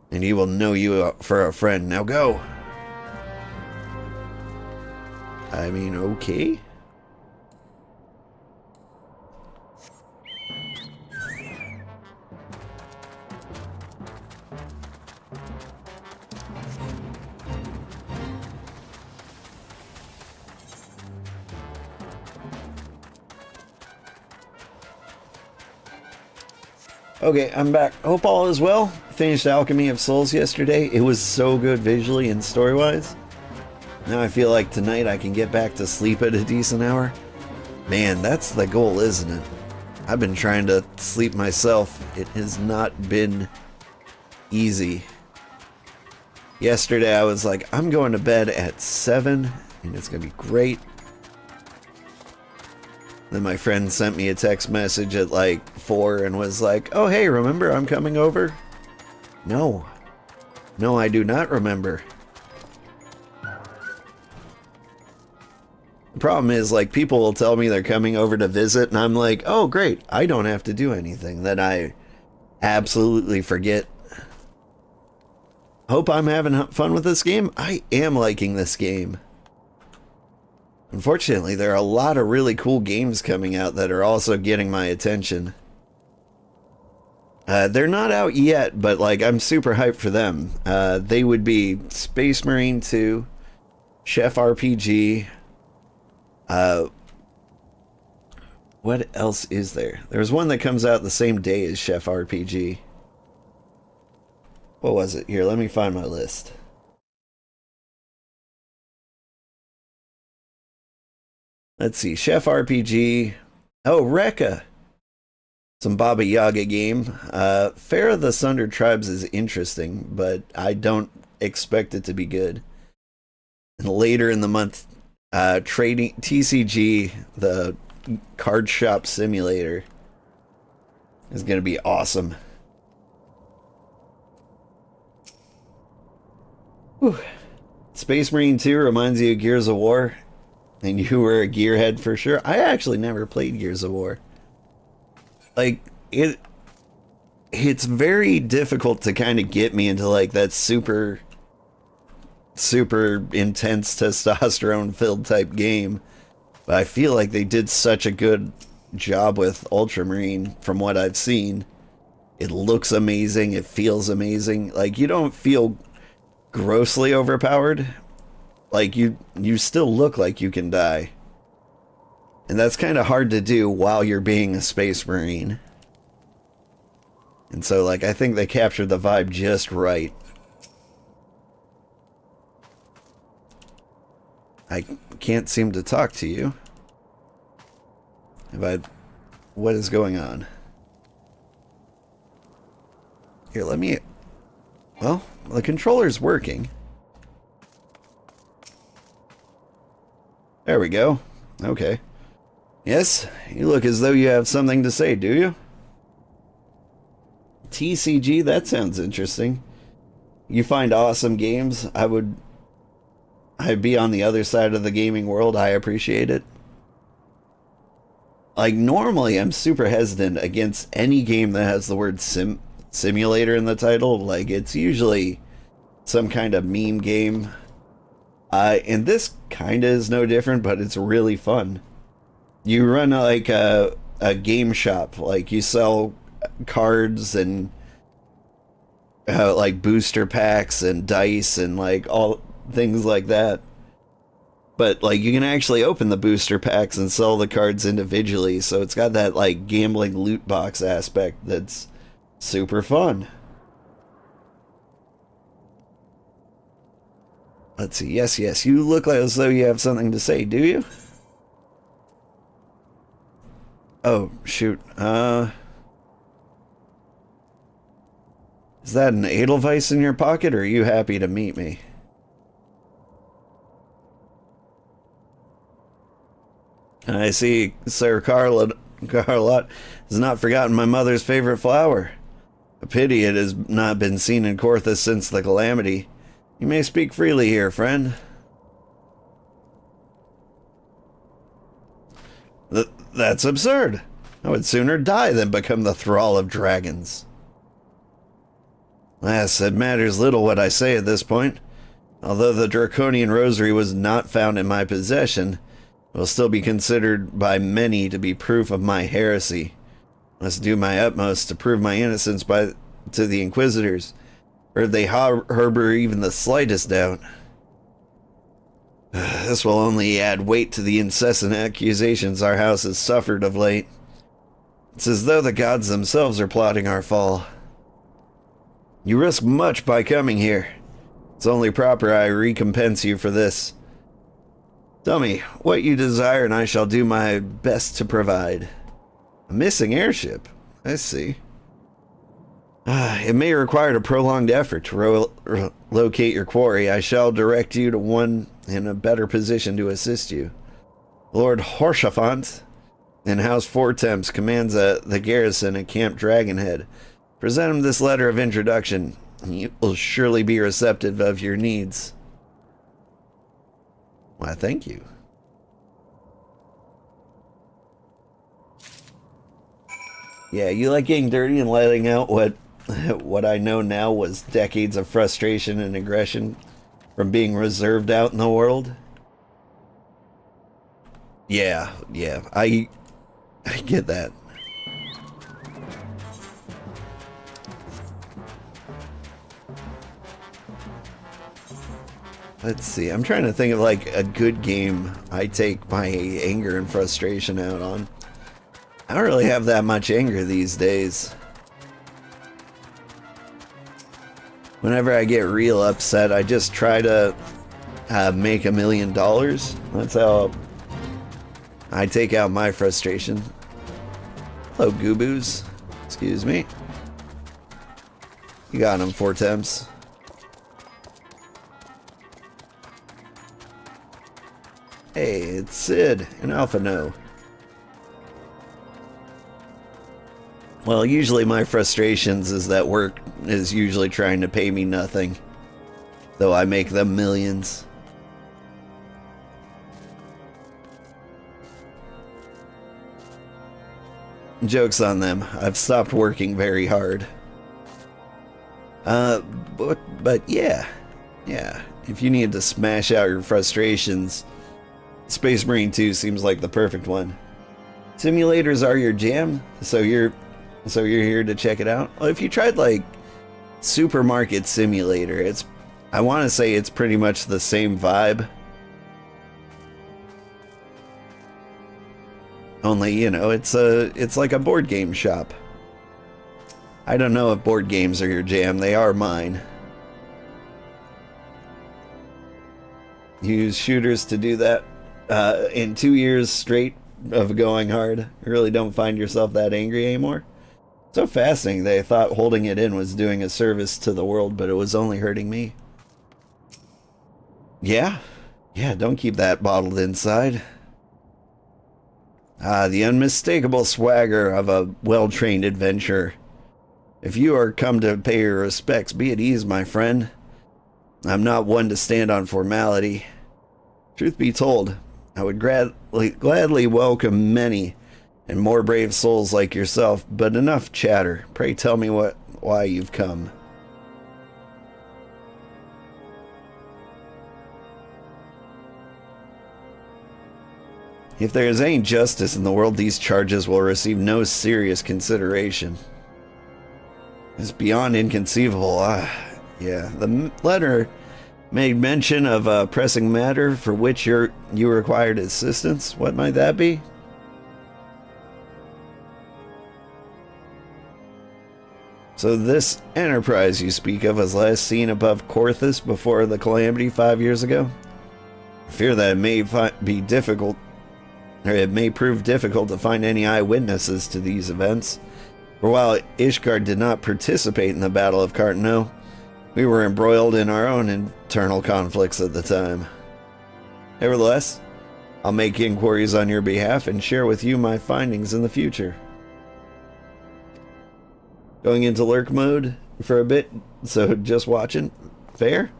and he will know you for a friend. Now go! I mean, okay. Okay, I'm back. Hope all is well. Finished Alchemy of Souls yesterday. It was so good visually and story-wise. Now I feel like tonight I can get back to sleep at a decent hour. Man, that's the goal, isn't it? I've been trying to sleep myself. It has not been easy. Yesterday I was like, I'm going to bed at 7 and it's going to be great. Then my friend sent me a text message at like 4 and was like, oh hey, remember I'm coming over? No. No, I do not remember. The problem is, like, people will tell me they're coming over to visit, and I'm like, oh, great, I don't have to do anything. Then I absolutely forget. Hope I'm having fun with this game. I am liking this game. Unfortunately, there are a lot of really cool games coming out that are also getting my attention. They're not out yet, but, like, I'm super hyped for them. They would be Space Marine 2, Chef RPG... what else is there? There's one that comes out the same day as Chef RPG. What was it? Here, let me find my list. Let's see. Chef RPG. Oh, Rekka. Some Baba Yaga game. Fair of the Sunder Tribes is interesting, but I don't expect it to be good. And later in the month, trading TCG, the card shop simulator, is going to be awesome. Whew. Space Marine 2 reminds you of Gears of War, and you were a gearhead for sure. I actually never played Gears of War. Like, it's very difficult to kind of get me into like that super intense testosterone filled type game, but I feel like they did such a good job with Ultramarine from what I've seen. It looks amazing, it feels amazing. Like, you don't feel grossly overpowered. Like, you still look like you can die. And that's kind of hard to do while you're being a Space Marine. And so, like, I think they captured the vibe just right. I can't seem to talk to you. What is going on? Here, let me... Well, the controller's working. There we go. Okay. Yes, you look as though you have something to say, do you? TCG, that sounds interesting. You find awesome games. I'd be on the other side of the gaming world. I appreciate it. Like, normally I'm super hesitant against any game that has the word simulator in the title. Like, it's usually some kind of meme game. And this kind of is no different, but it's really fun. You run like a game shop. Like, you sell cards and like booster packs and dice and like all things like that. But like, you can actually open the booster packs and sell the cards individually, so it's got that like gambling loot box aspect that's super fun. Let's see. Yes, you look like as though you have something to say, do you? Oh, shoot. Is that an Edelweiss in your pocket, or are you happy to meet me? I see Sir Carlot has not forgotten my mother's favorite flower. A pity it has not been seen in Corthus since the calamity. You may speak freely here, friend. That's absurd. I would sooner die than become the thrall of dragons. Alas, it matters little what I say at this point. Although the draconian rosary was not found in my possession, it will still be considered by many to be proof of my heresy. I must do my utmost to prove my innocence to the Inquisitors, or if they harbor even the slightest doubt. This will only add weight to the incessant accusations our house has suffered of late. It's as though the gods themselves are plotting our fall. You risk much by coming here. It's only proper I recompense you for this. Tell me what you desire, and I shall do my best to provide. A missing airship? I see. It may require a prolonged effort to locate your quarry. I shall direct you to one in a better position to assist you. Lord Horseshoe in House Four Temps commands the garrison at Camp Dragonhead. Present him this letter of introduction. He will surely be receptive of your needs. Why, thank you. Yeah, you like getting dirty and letting out what I know now was decades of frustration and aggression from being reserved out in the world. Yeah, I get that. Let's see, I'm trying to think of like a good game I take my anger and frustration out on. I don't really have that much anger these days. Whenever I get real upset, I just try to make $1 million. That's how I take out my frustration. Hello, Gooboos. Excuse me. You got him, 4 temps. Hey, it's Sid in Alpha No. Well, usually my frustrations is that work is usually trying to pay me nothing, though I make them millions. Joke's on them. I've stopped working very hard. But yeah. If you need to smash out your frustrations, Space Marine 2 seems like the perfect one. Simulators are your jam, so you're here to check it out. Well, if you tried like Supermarket Simulator, I want to say it's pretty much the same vibe. Only, you know, it's like a board game shop. I don't know if board games are your jam. They are mine. Use shooters to do that. In 2 years straight of going hard, you really don't find yourself that angry anymore. So fascinating. They thought holding it in was doing a service to the world, but it was only hurting me. Yeah, don't keep that bottled inside. The unmistakable swagger of a well-trained adventurer. If you are come to pay your respects, be at ease, my friend. I'm not one to stand on formality. Truth be told, I would gladly welcome many and more brave souls like yourself, but enough chatter. Pray tell me why you've come. If there is any justice in the world, these charges will receive no serious consideration. It's beyond inconceivable. Yeah, the letter made mention of a pressing matter for which you required assistance. What might that be? So this enterprise you speak of was last seen above Corthus before the calamity 5 years ago? I fear that it may be difficult. Or it may prove difficult to find any eyewitnesses to these events. For while Ishgard did not participate in the Battle of Cartano, we were embroiled in our own internal conflicts at the time. Nevertheless, I'll make inquiries on your behalf and share with you my findings in the future. Going into lurk mode for a bit, so just watching. Fair?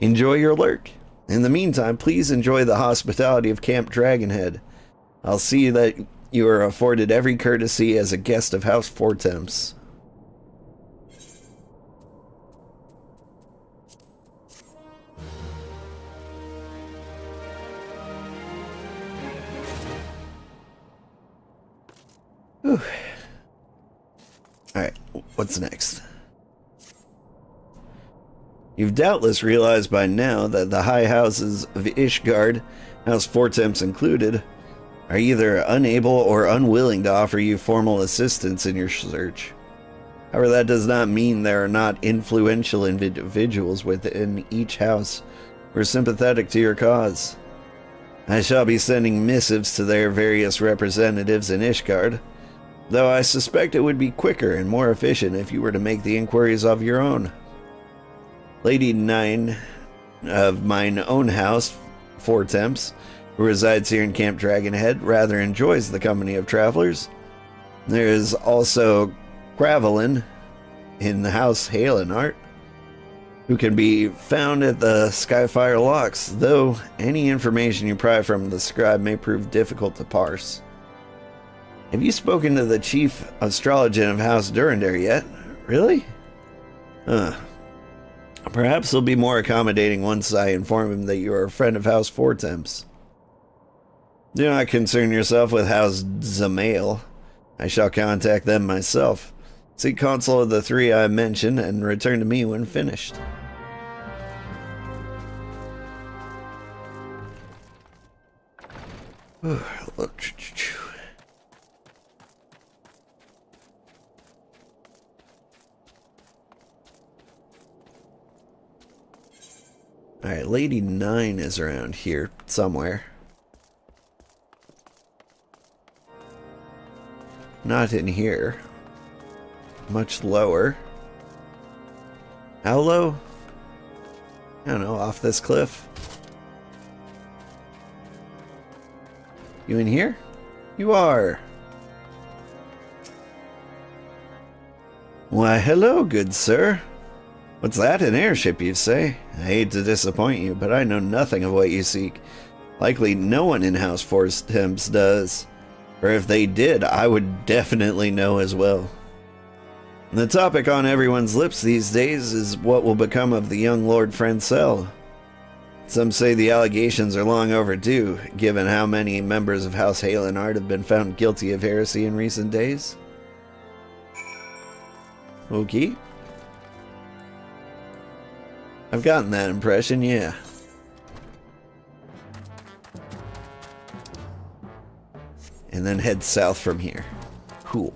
Enjoy your lurk. In the meantime, please enjoy the hospitality of Camp Dragonhead. I'll see that you are afforded every courtesy as a guest of House Fortemps. Alright, what's next? You've doubtless realized by now that the high houses of Ishgard, House Fortemps included, are either unable or unwilling to offer you formal assistance in your search. However, that does not mean there are not influential individuals within each house who are sympathetic to your cause. I shall be sending missives to their various representatives in Ishgard, though I suspect it would be quicker and more efficient if you were to make the inquiries of your own. Lady 9 of mine own house, Fortemps, who resides here in Camp Dragonhead, rather enjoys the company of travelers. There is also Cravelin in the house Halenart, who can be found at the Skyfire Locks, though any information you pry from the scribe may prove difficult to parse. Have you spoken to the chief astrologian of House Durandar yet? Really? Perhaps he'll be more accommodating once I inform him that you are a friend of House Fortemps. Do not concern yourself with House Zamail. I shall contact them myself. Seek counsel of the 3 I mentioned and return to me when finished. Alright, Lady 9 is around here somewhere. Not in here. much lower. How low? I don't know, off this cliff. You in here? You are. Why, hello, good sir. What's that, an airship, you say? I hate to disappoint you, but I know nothing of what you seek. Likely no one in House Force Temps does. Or if they did, I would definitely know as well. The topic on everyone's lips these days is what will become of the young Lord Francel. Some say the allegations are long overdue, given how many members of House Halenard have been found guilty of heresy in recent days. Okay. I've gotten that impression, yeah. And then head south from here. Cool.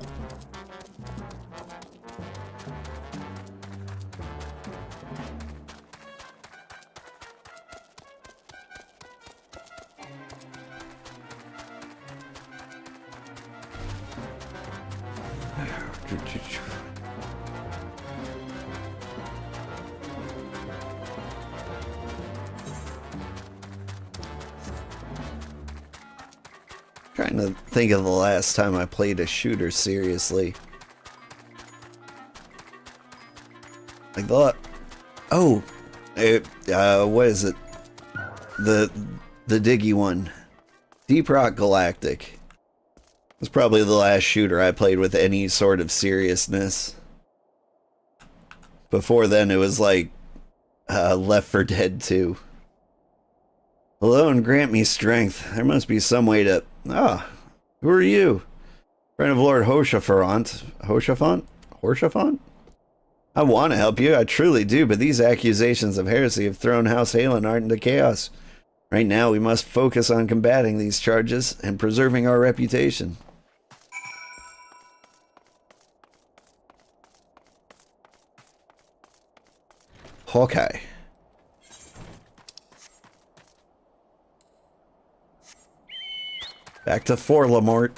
Trying to think of the last time I played a shooter seriously. Like what is it? The diggy one. Deep Rock Galactic. Was probably the last shooter I played with any sort of seriousness. Before then it was like Left 4 Dead 2. Hello and grant me strength. There must be some way to... Ah, who are you? Friend of Lord Hoshafont. Hoshafont? I want to help you, I truly do, but these accusations of heresy have thrown House Halenard into chaos. Right now we must focus on combating these charges and preserving our reputation. Hawkeye. Back to Fort Lamort.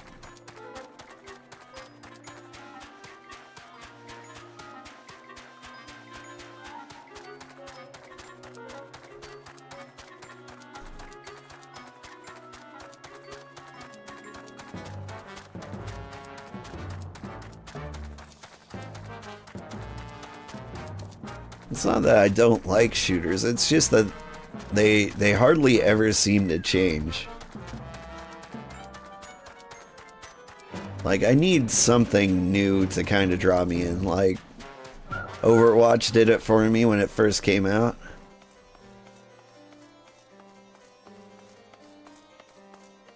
It's not that I don't like shooters, it's just that they hardly ever seem to change. Like, I need something new to kind of draw me in. Like, Overwatch did it for me when it first came out.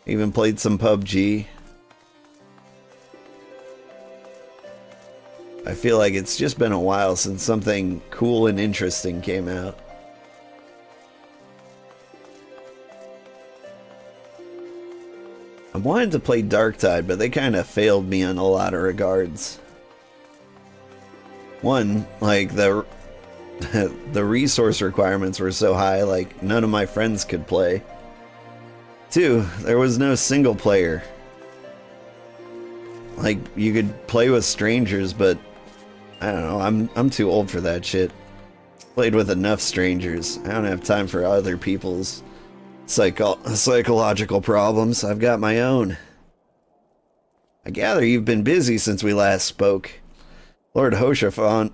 Even played some PUBG. I feel like it's just been a while since something cool and interesting came out. I wanted to play Darktide, but they kind of failed me in a lot of regards. One, like the resource requirements were so high, like none of my friends could play. Two, there was no single player. Like, you could play with strangers, but I don't know, I'm too old for that shit. Played with enough strangers. I don't have time for other people's psychological problems. I've got my own. I gather you've been busy since we last spoke. Lord Hoshafont's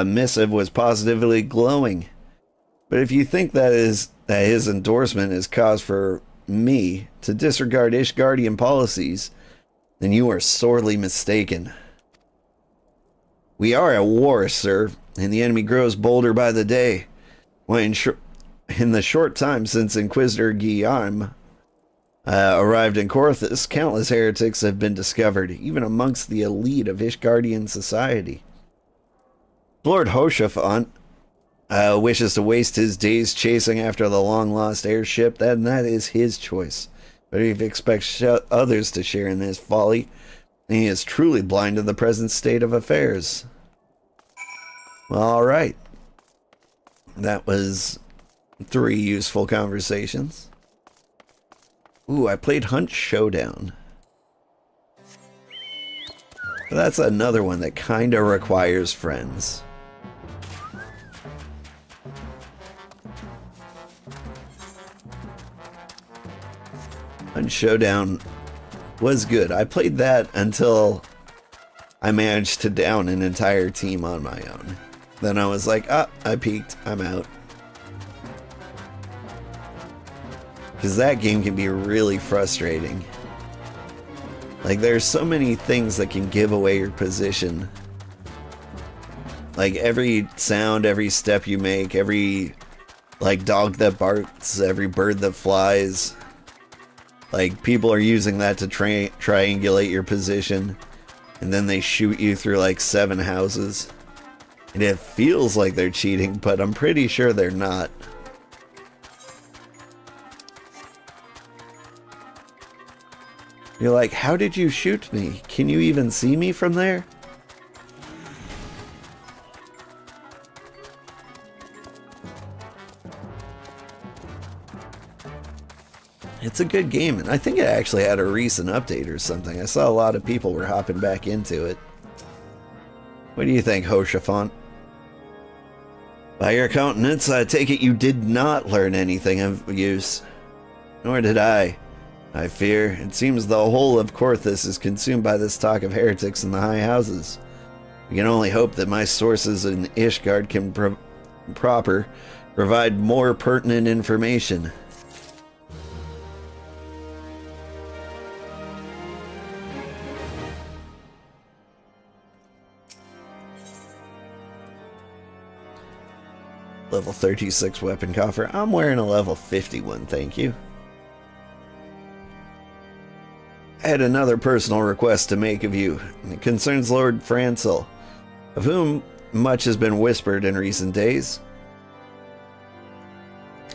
missive was positively glowing. But if you think that his endorsement is cause for me to disregard Ishgardian policies, then you are sorely mistaken. We are at war, sir, and the enemy grows bolder by the day. When in the short time since Inquisitor Guillaume arrived in Corthus, countless heretics have been discovered, even amongst the elite of Ishgardian society. Lord Hoshafont wishes to waste his days chasing after the long-lost airship, then that is his choice. But if he expects others to share in this folly, then he is truly blind to the present state of affairs. Well, alright. That was 3 useful conversations. Ooh, I played Hunt Showdown. That's another one that kind of requires friends. And Showdown was good. I played that until I managed to down an entire team on my own. Then I was like, ah, I peaked, I'm out. Because that game can be really frustrating. Like, there's so many things that can give away your position. Like, every sound, every step you make, every, like, dog that barks, every bird that flies. Like, people are using that to triangulate your position. And then they shoot you through, like, 7 houses. And it feels like they're cheating, but I'm pretty sure they're not. You're like, how did you shoot me? Can you even see me from there? It's a good game, and I think it actually had a recent update or something. I saw a lot of people were hopping back into it. What do you think, Hoshafont? By your countenance, I take it you did not learn anything of use. Nor did I. I fear it seems the whole of Korthus is consumed by this talk of heretics in the high houses. We can only hope that my sources in Ishgard can provide more pertinent information. Level 36 weapon coffer. I'm wearing a level 51, thank you. I had another personal request to make of you. It concerns Lord Francel, of whom much has been whispered in recent days.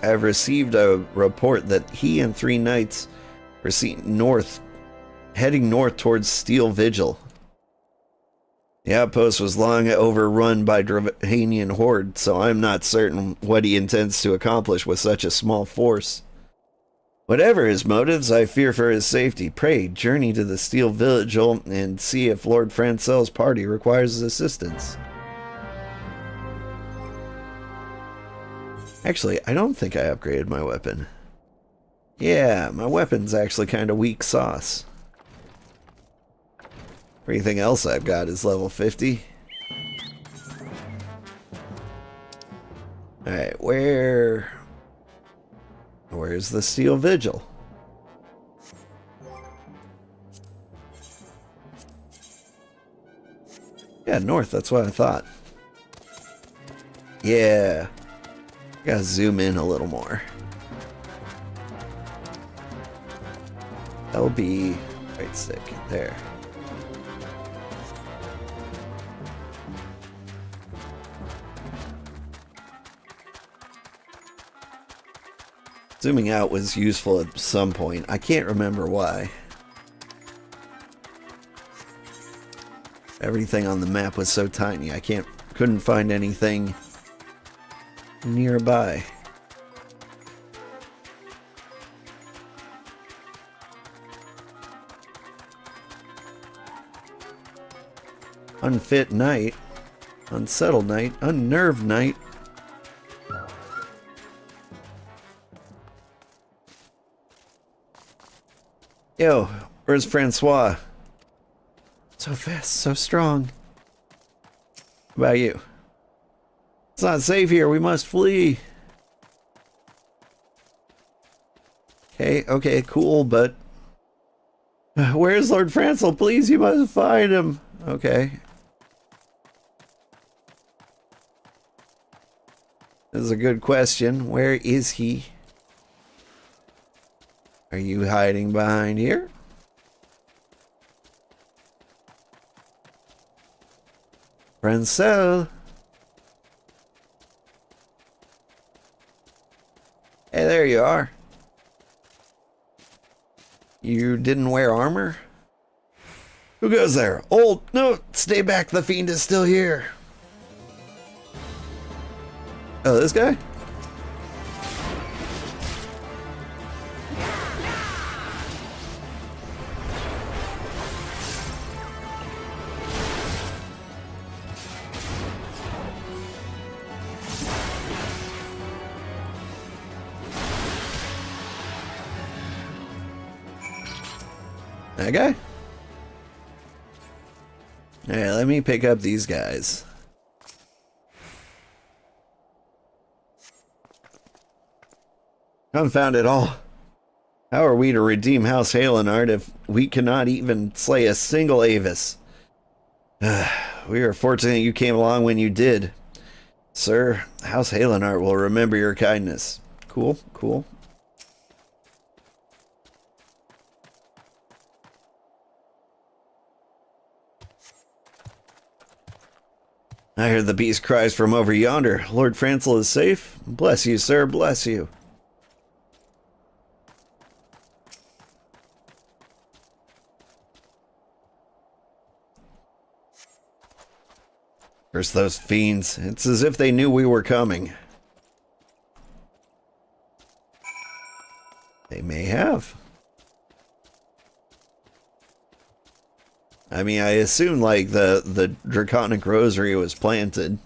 I have received a report that he and 3 knights were seen heading north towards Steel Vigil. The outpost was long overrun by Dravanian horde, so I'm not certain what he intends to accomplish with such a small force. Whatever his motives, I fear for his safety. Pray, journey to the Steel Vigil and see if Lord Francel's party requires assistance. Actually, I don't think I upgraded my weapon. Yeah, my weapon's actually kind of weak sauce. Everything else I've got is level 50. Alright, where's the Steel Vigil? Yeah, north, that's what I thought. Yeah. Gotta zoom in a little more. LB, right stick, there. Zooming out was useful at some point. I can't remember why. Everything on the map was so tiny. I couldn't find anything nearby. Unfit knight, unsettled knight, unnerved knight. Yo, where's Francois? So fast, so strong. What about you? It's not safe here, we must flee. Okay, cool, but... Where's Lord Francel? Please, you must find him. Okay. This is a good question. Where is he? Are you hiding behind here? Francel. Hey, there you are. You didn't wear armor? Who goes there? Old. No, stay back. The fiend is still here. Oh, this guy? That guy? Alright, let me pick up these guys. Confound it all. How are we to redeem House Halenard if we cannot even slay a single Avis? We are fortunate you came along when you did. Sir, House Halenard will remember your kindness. Cool, cool. I heard the beast cries from over yonder. Lord Francel is safe? Bless you, sir, bless you. Curse those fiends. It's as if they knew we were coming. They may have. I mean, I assume like the draconic rosary was planted.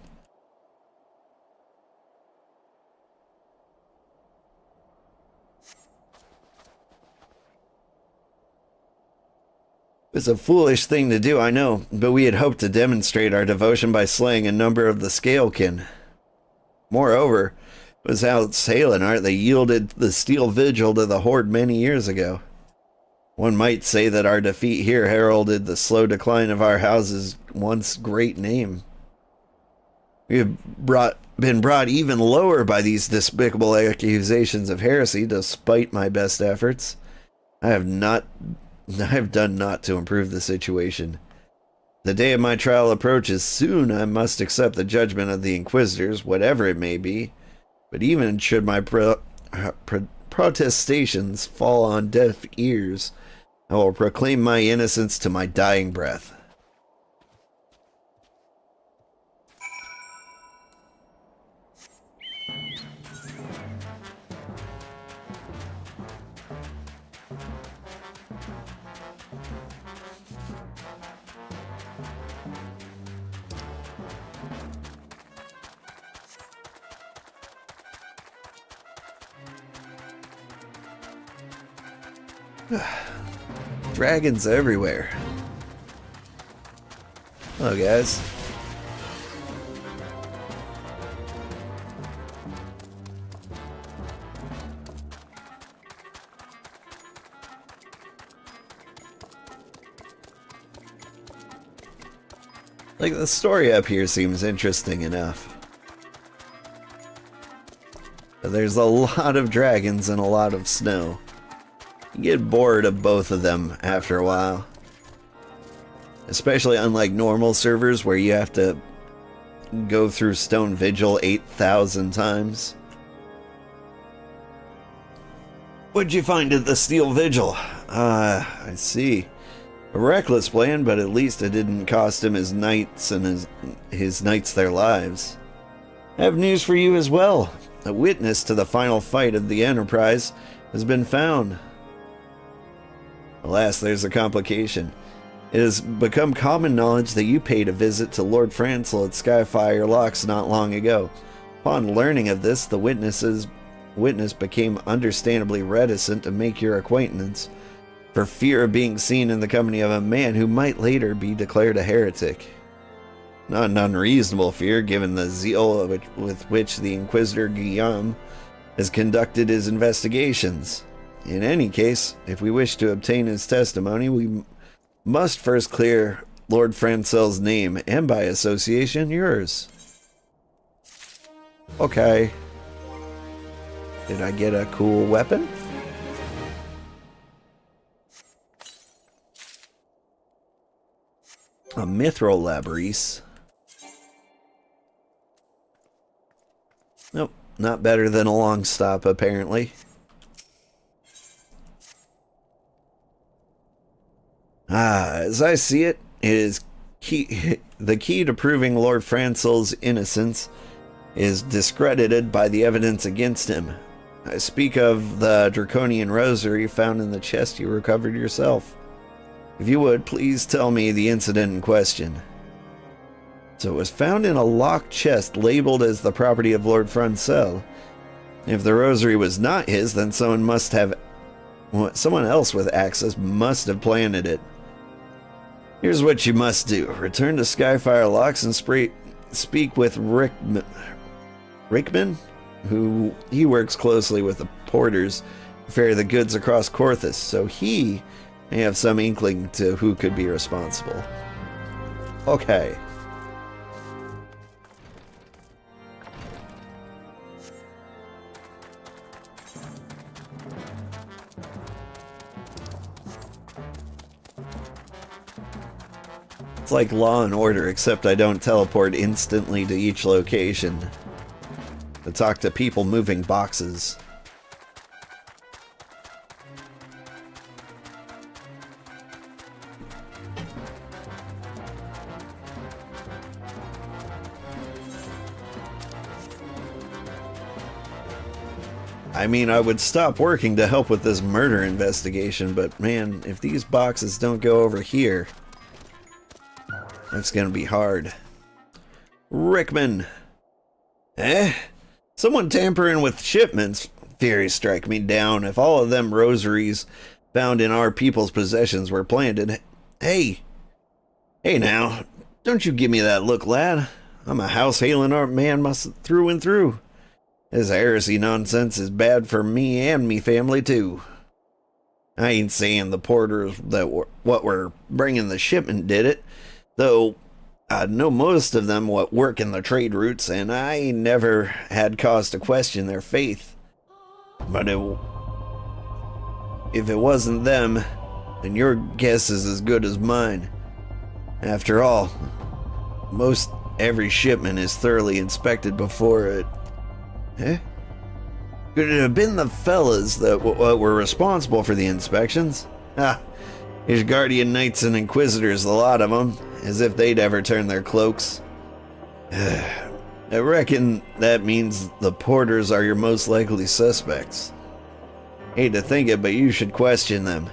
It's a foolish thing to do, I know, but we had hoped to demonstrate our devotion by slaying a number of the Scalekin. Moreover, it was House Halenard that yielded the Steel Vigil to the Horde many years ago. One might say that our defeat here heralded the slow decline of our house's once great name. We have been brought even lower by these despicable accusations of heresy, despite my best efforts. I have done naught to improve the situation. The day of my trial approaches. Soon I must accept the judgment of the Inquisitors, whatever it may be. But even should my protestations fall on deaf ears, I will proclaim my innocence to my dying breath. Dragons everywhere. Hello, guys. Like, the story up here seems interesting enough. But there's a lot of dragons and a lot of snow. You get bored of both of them after a while. Especially unlike normal servers where you have to go through Stone Vigil 8,000 times. What'd you find at the Steel Vigil? I see. A reckless plan, but at least it didn't cost him his knights and his knights their lives. I have news for you as well. A witness to the final fight of the Enterprise has been found. Alas, there's a complication. It has become common knowledge that you paid a visit to Lord Francel at Skyfire Locks not long ago. Upon learning of this, the witness became understandably reticent to make your acquaintance, for fear of being seen in the company of a man who might later be declared a heretic. Not an unreasonable fear, given the zeal with which the Inquisitor Guillaume has conducted his investigations. In any case, if we wish to obtain his testimony, we must first clear Lord Francel's name, and by association, yours. Okay. Did I get a cool weapon? A mithril labrys. Nope, not better than a long stop, apparently. As I see it, the key to proving Lord Francel's innocence is discredited by the evidence against him. I speak of the draconian rosary found in the chest you recovered yourself. If you would, please tell me the incident in question. So it was found in a locked chest labeled as the property of Lord Francel. If the rosary was not his, then someone must have Someone else with access must have planted it. Here's what you must do. Return to Skyfire Locks and speak with Rickman, who he works closely with the porters to ferry the goods across Corthus, so he may have some inkling to who could be responsible. Okay. It's like Law and Order, except I don't teleport instantly to each location to talk to people moving boxes. I mean, I would stop working to help with this murder investigation, but man, if these boxes don't go over here, that's gonna be hard. Rickman! Eh? Someone tampering with shipments? Theories strike me down. If all of them rosaries found in our people's possessions were planted... Hey! Hey now, don't you give me that look, lad. I'm a house-hailing art man through and through. This heresy nonsense is bad for me and me family, too. I ain't saying the porters what were bringing the shipment did it, though I know most of them what work in the trade routes, and I ain't never had cause to question their faith. But if it wasn't them, then your guess is as good as mine. After all, most every shipment is thoroughly inspected before it. Eh? Could it have been the fellas that were responsible for the inspections? His guardian knights and inquisitors, a lot of them, as if they'd ever turn their cloaks. I reckon that means the porters are your most likely suspects. Hate to think it, but you should question them.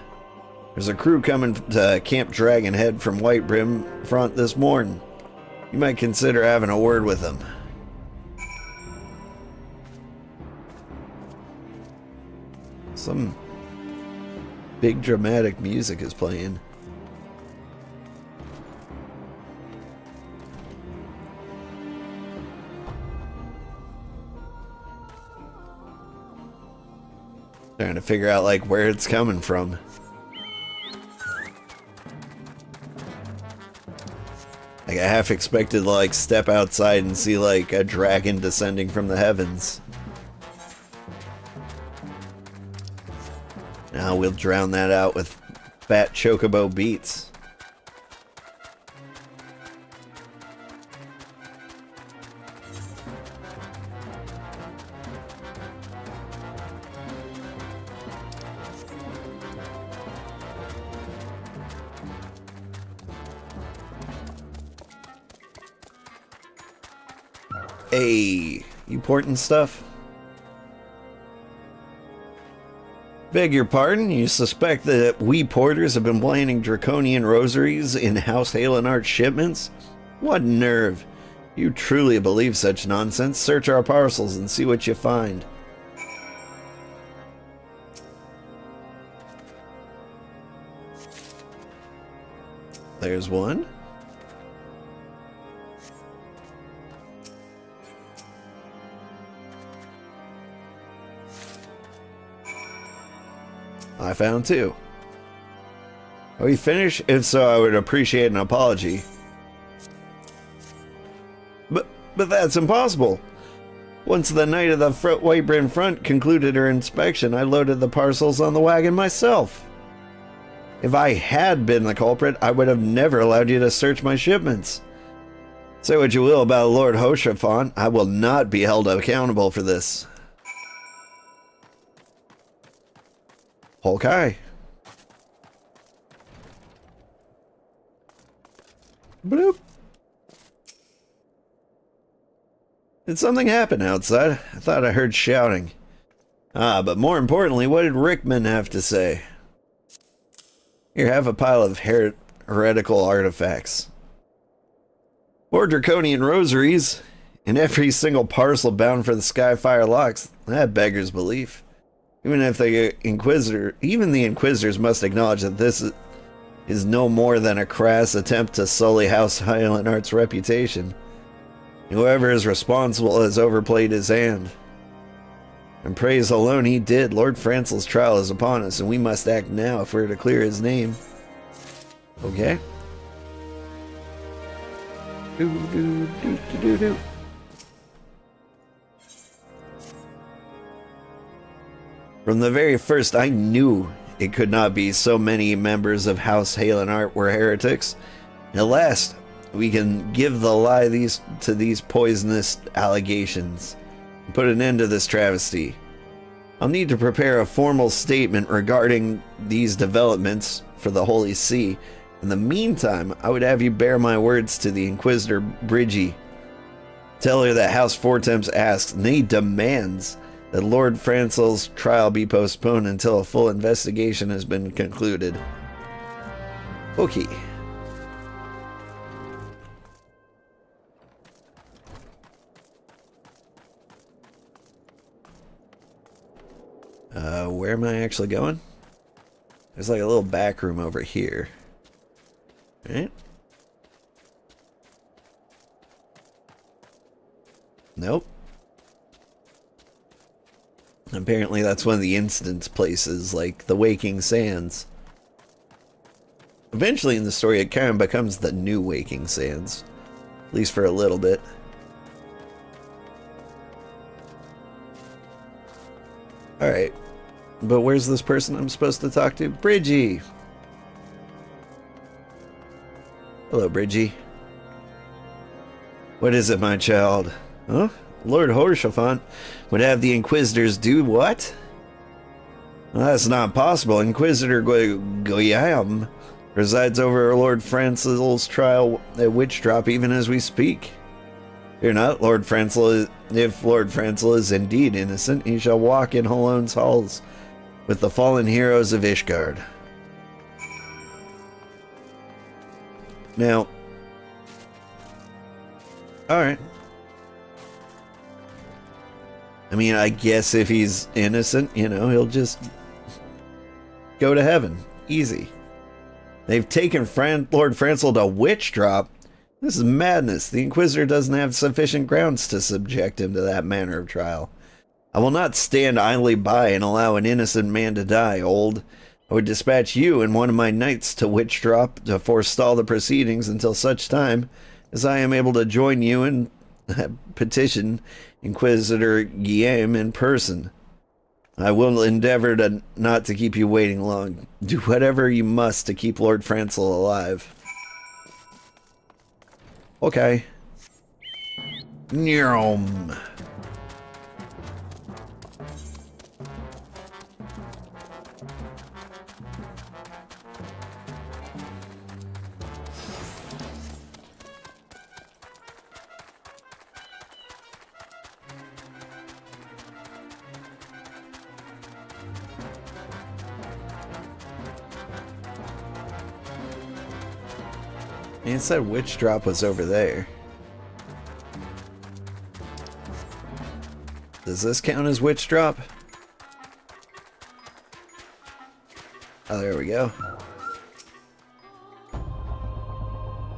There's a crew coming to Camp Dragonhead from White Brim Front this morning. You might consider having a word with them. Some big dramatic music is playing. Trying to figure out like where it's coming from. Like I half expected to like step outside and see like a dragon descending from the heavens. Now we'll drown that out with fat chocobo beats. Hey, you porting stuff? Beg your pardon, you suspect that we porters have been planting draconian rosaries in House Halenart shipments? What nerve! You truly believe such nonsense? Search our parcels and see what you find. There's one. I found two. Are we finished? If so, I would appreciate an apology. But that's impossible. Once the Knight of the White Brim Front concluded her inspection, I loaded the parcels on the wagon myself. If I had been the culprit, I would have never allowed you to search my shipments. Say what you will about Lord Hoshafon, I will not be held accountable for this. Okay. Bloop. Did something happen outside? I thought I heard shouting. But more importantly, what did Rickman have to say? Here, have a pile of heretical artifacts. 4 draconian rosaries, and every single parcel bound for the Skyfire Locks. That beggars belief. Even the Inquisitors must acknowledge that this is no more than a crass attempt to sully House Highland Art's reputation. Whoever is responsible has overplayed his hand. And praise alone he did. Lord Francel's trial is upon us, and we must act now if we're to clear his name. Okay. From the very first, I knew it could not be so many members of House Halenart were heretics. At last, we can give the lie to these poisonous allegations and put an end to this travesty. I'll need to prepare a formal statement regarding these developments for the Holy See. In the meantime, I would have you bear my words to the Inquisitor Bridgie. Tell her that House Fortemps asks, nay demands, that Lord Francel's trial be postponed until a full investigation has been concluded. Okay. Where am I actually going? There's like a little back room over here. Right? Nope. Apparently that's one of the instance places, like the Waking Sands. Eventually in the story it kind of becomes the new Waking Sands. At least for a little bit. Alright. But where's this person I'm supposed to talk to? Bridgie! Hello, Bridgie. What is it, my child? Huh? Lord Horseshoe would have the Inquisitors do what? Well, that's not possible. Inquisitor Guillaume resides over Lord Francel's trial at Witch Drop even as we speak. Fear not, if Lord Francel is indeed innocent, he shall walk in Holone's halls with the fallen heroes of Ishgard. Now, alright. I mean, I guess if he's innocent, you know, he'll just go to heaven. Easy. They've taken Lord Francel to Witch Drop. This is madness. The Inquisitor doesn't have sufficient grounds to subject him to that manner of trial. I will not stand idly by and allow an innocent man to die, old. I would dispatch you and one of my knights to Witch Drop to forestall the proceedings until such time as I am able to join you and petition Inquisitor Guillaume in person. I will endeavor not to keep you waiting long. Do whatever you must to keep Lord Francel alive. Okay. Nyom. It said Witch Drop was over there. Does this count as Witch Drop? Oh, there we go.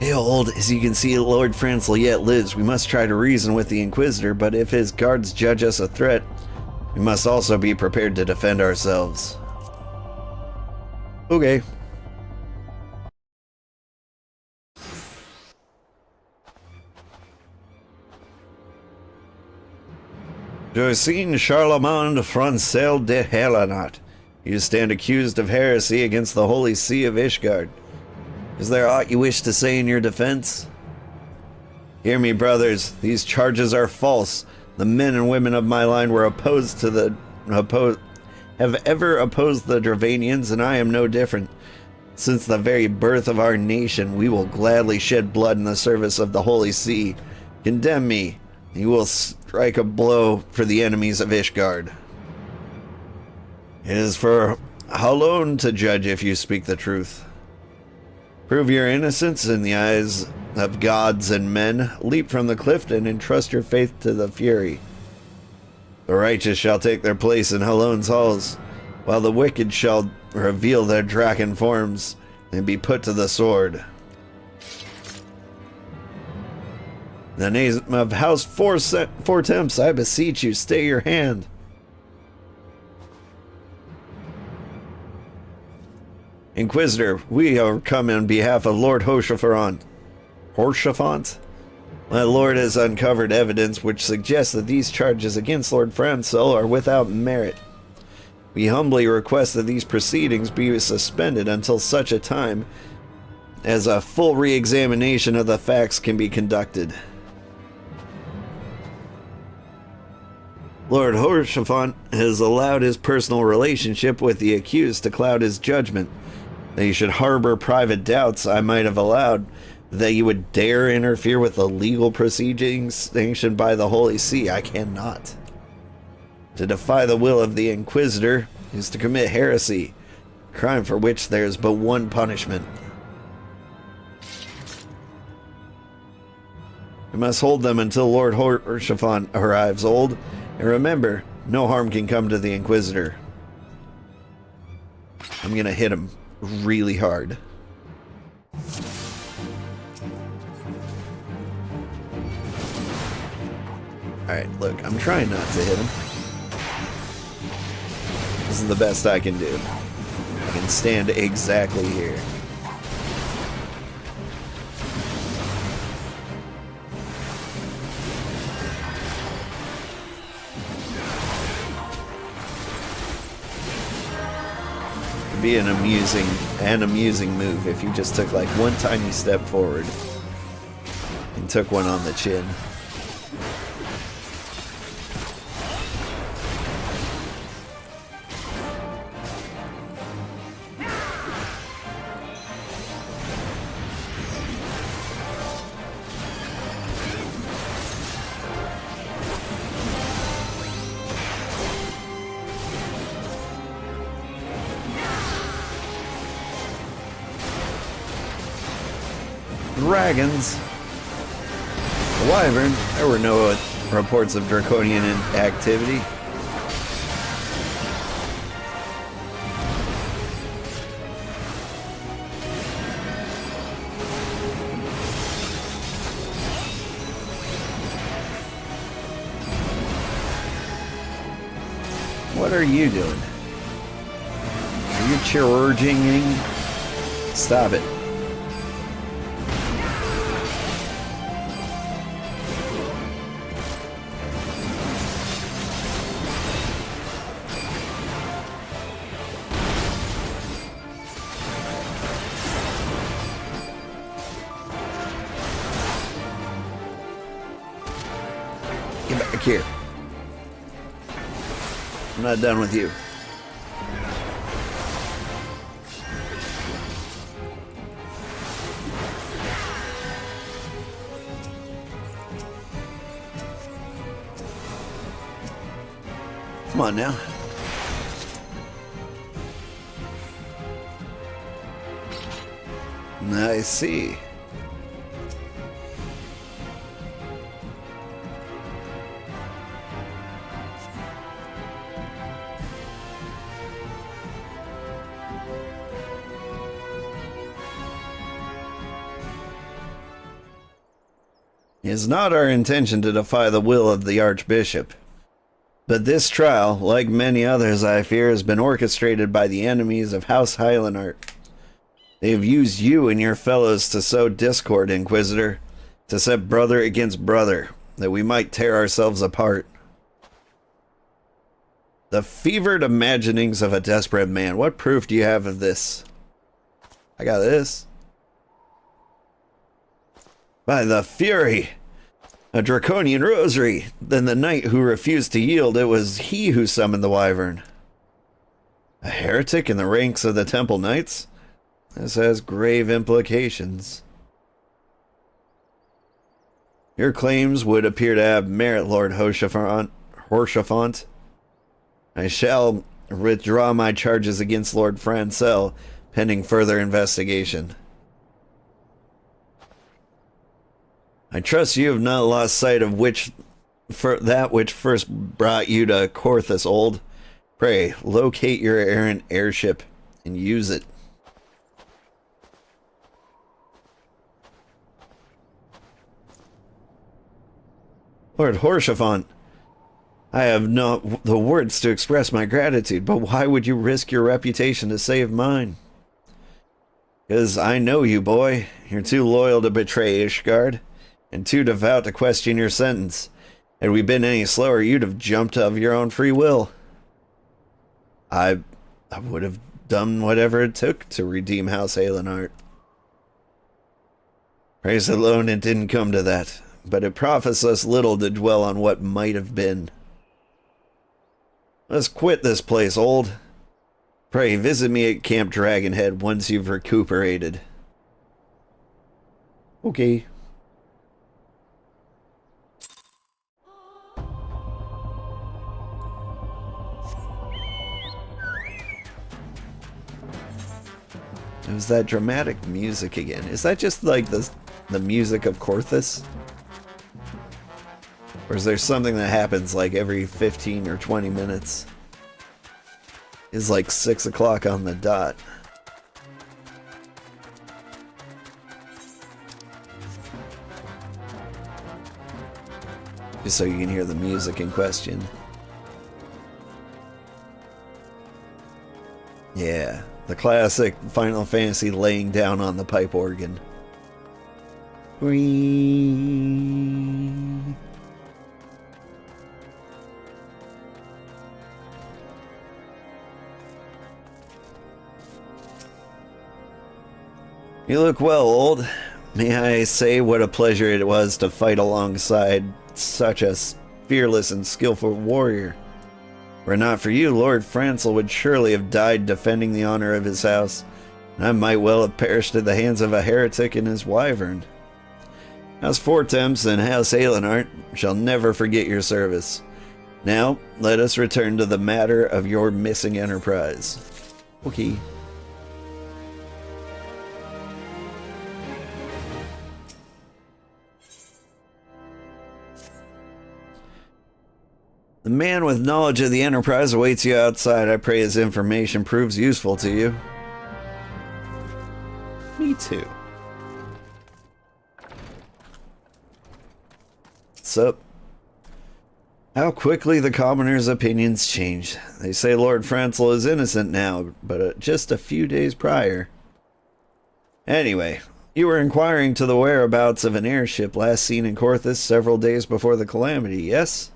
Hey, old, as you can see, Lord Francel yet lives. We must try to reason with the Inquisitor, but if his guards judge us a threat, we must also be prepared to defend ourselves. Okay. Josine Charlemagne Francel de Halenart, you stand accused of heresy against the Holy See of Ishgard. Is there aught you wish to say in your defense? Hear me, brothers. These charges are false. The men and women of my line were have ever opposed the Dravanians, and I am no different. Since the very birth of our nation, we will gladly shed blood in the service of the Holy See. Condemn me. You will strike a blow for the enemies of Ishgard. It is for Halone to judge if you speak the truth. Prove your innocence in the eyes of gods and men. Leap from the cliff and entrust your faith to the Fury. The righteous shall take their place in Helon's halls, while the wicked shall reveal their draken forms and be put to the sword. In the name of House Four Temps, I beseech you, stay your hand. Inquisitor, we are come on behalf of Lord Horseshoe. My lord has uncovered evidence which suggests that these charges against Lord Francel are without merit. We humbly request that these proceedings be suspended until such a time as a full re-examination of the facts can be conducted. Lord Horseshoe has allowed his personal relationship with the accused to cloud his judgment. That you should harbor private doubts I might have allowed, that you would dare interfere with the legal proceedings sanctioned by the Holy See, I cannot. To defy the will of the Inquisitor is to commit heresy, a crime for which there is but one punishment. We must hold them until Lord Horseshoe arrives, old, and remember, no harm can come to the Inquisitor. I'm gonna hit him really hard. Alright, look, I'm trying not to hit him. This is the best I can do. I can stand exactly here. It'd be an amusing move if you just took like one tiny step forward and took one on the chin. Dragons. The Wyvern, there were no reports of draconian activity. What are you doing? Are you charging? Stop it. Get back here. I'm not done with you. Come on now. I see. It is not our intention to defy the will of the Archbishop. But this trial, like many others I fear, has been orchestrated by the enemies of House Highlandart. They have used you and your fellows to sow discord, Inquisitor, to set brother against brother, that we might tear ourselves apart. The fevered imaginings of a desperate man. What proof do you have of this? I got this. By the fury! A draconian rosary! Then the knight who refused to yield, it was he who summoned the Wyvern. A heretic in the ranks of the Temple Knights? This has grave implications. Your claims would appear to have merit, Lord Horseshoe. I shall withdraw my charges against Lord Francel, pending further investigation. I trust you have not lost sight of which for that which first brought you to Corthus, old. Pray, locate your errant airship and use it. Lord Horseshoe, I have not the words to express my gratitude, but why would you risk your reputation to save mine? Because I know you, boy. You're too loyal to betray Ishgard, and too devout to question your sentence. Had we been any slower, you'd have jumped of your own free will. I would have done whatever it took to redeem House Aelinart. Praise alone, it didn't come to that, but it profits us little to dwell on what might have been. Let's quit this place, old. Pray, visit me at Camp Dragonhead once you've recuperated. Okay. It was that dramatic music again. Is that just like the music of Corthus? Or is there something that happens like every 15 or 20 minutes? It's like 6 o'clock on the dot. Just so you can hear the music in question. Yeah, the classic Final Fantasy laying down on the pipe organ. Whee. You look well, old. May I say what a pleasure it was to fight alongside such a fearless and skillful warrior. Were it not for you, Lord Francel would surely have died defending the honor of his house, and I might well have perished at the hands of a heretic and his wyvern. House Fortemps and House Aelinart shall never forget your service. Now, let us return to the matter of your missing enterprise. Okay. The man with knowledge of the Enterprise awaits you outside. I pray his information proves useful to you. Me too. So, how quickly the commoners' opinions change. They say Lord Francel is innocent now, but just a few days prior. Anyway, you were inquiring to the whereabouts of an airship last seen in Corthus several days before the calamity, yes?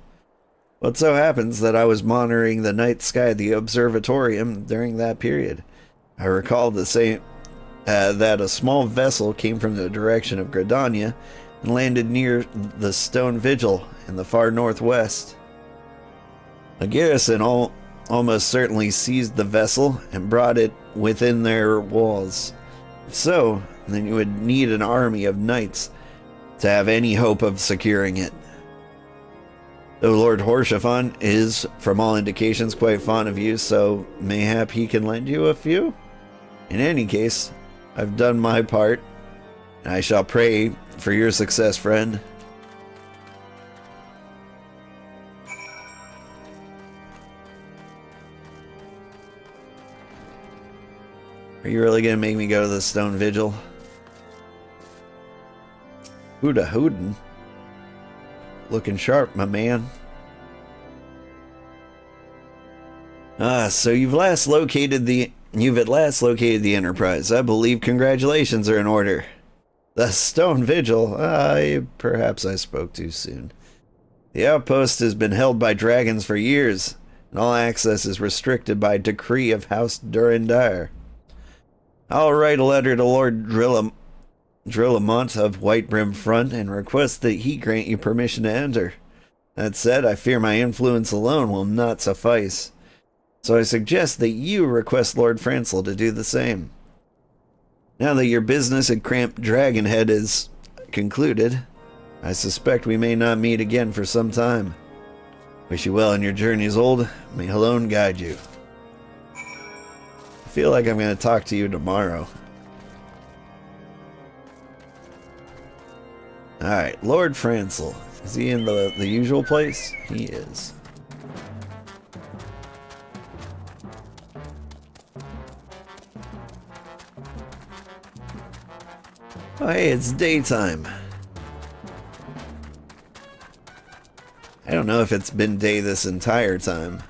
Well, it so happens that I was monitoring the night sky at the observatorium during that period. I recall that a small vessel came from the direction of Gridania and landed near the Stone Vigil in the far northwest. A garrison almost certainly seized the vessel and brought it within their walls. If so, then you would need an army of knights to have any hope of securing it. Though Lord Horseshoe is, from all indications, quite fond of you, so mayhap he can lend you a few? In any case, I've done my part, and I shall pray for your success, friend. Are you really gonna make me go to the Stone Vigil? Hooda hoodin'. Looking sharp, my man. So you've at last located the Enterprise. I believe congratulations are in order. The Stone Vigil. Perhaps I spoke too soon. The outpost has been held by dragons for years, and all access is restricted by decree of House Durandar. I'll write a letter to Lord Drillamont of White Brim Front and request that he grant you permission to enter. That said, I fear my influence alone will not suffice, so I suggest that you request Lord Francel to do the same. Now that your business at Camp Dragonhead is concluded, I suspect we may not meet again for some time. Wish you well on your journeys, old. May Helone guide you. I feel like I'm going to talk to you tomorrow. Alright, Lord Francel. Is he in the usual place? He is. Oh, hey, it's daytime. I don't know if it's been day this entire time.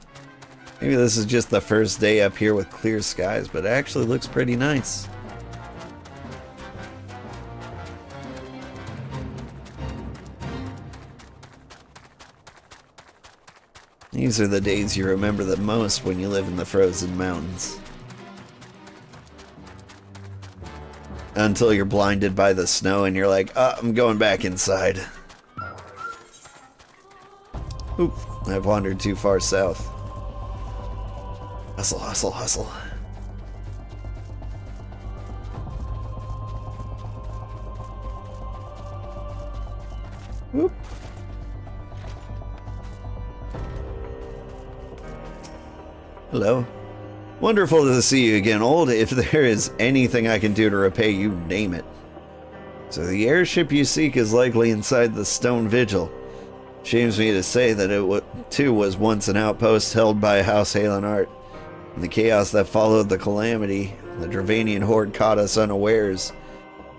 Maybe this is just the first day up here with clear skies, but it actually looks pretty nice. These are the days you remember the most when you live in the frozen mountains. Until you're blinded by the snow and you're like, oh, I'm going back inside. Oop, I've wandered too far south. Hustle, hustle, hustle. Whoop. Hello. Wonderful to see you again, old. If there is anything I can do to repay you, name it. So the airship you seek is likely inside the stone vigil. Shames me to say that it too was once an outpost held by House Halenart. In the chaos that followed the calamity, the Dravanian horde caught us unawares.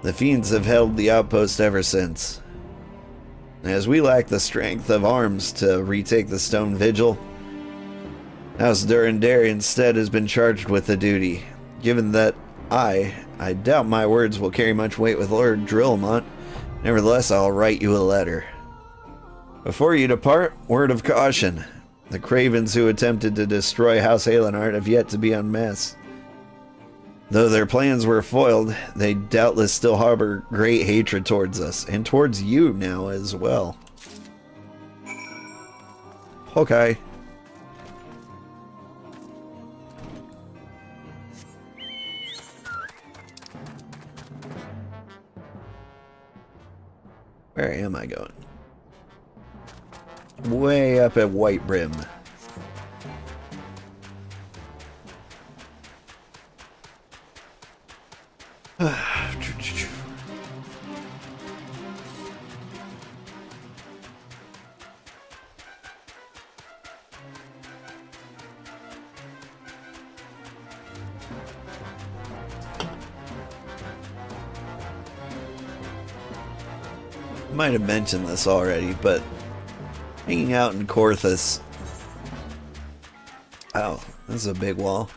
The fiends have held the outpost ever since. As we lack the strength of arms to retake the stone vigil, House Durandare instead has been charged with the duty. Given that I doubt my words will carry much weight with Lord Drillamont, nevertheless I'll write you a letter. Before you depart, word of caution. The cravens who attempted to destroy House Halenart have yet to be unmasked. Though their plans were foiled, they doubtless still harbor great hatred towards us, and towards you now as well. Okay. Where am I going? Way up at White Brim. Might have mentioned this already, but hanging out in Corthus. Oh, this is a big wall.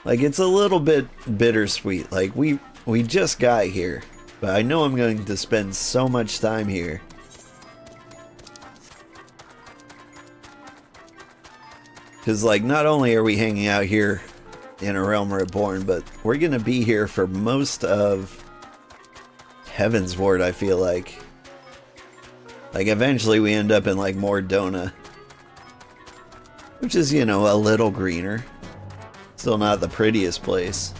Like, it's a little bit bittersweet. Like, we just got here, but I know I'm going to spend so much time here. Because, like, not only are we hanging out here in A Realm Reborn, but we're going to be here for most of Heaven's Ward, I feel like. Like, eventually we end up in, like, Mordona. Which is, you know, a little greener. Still not the prettiest place.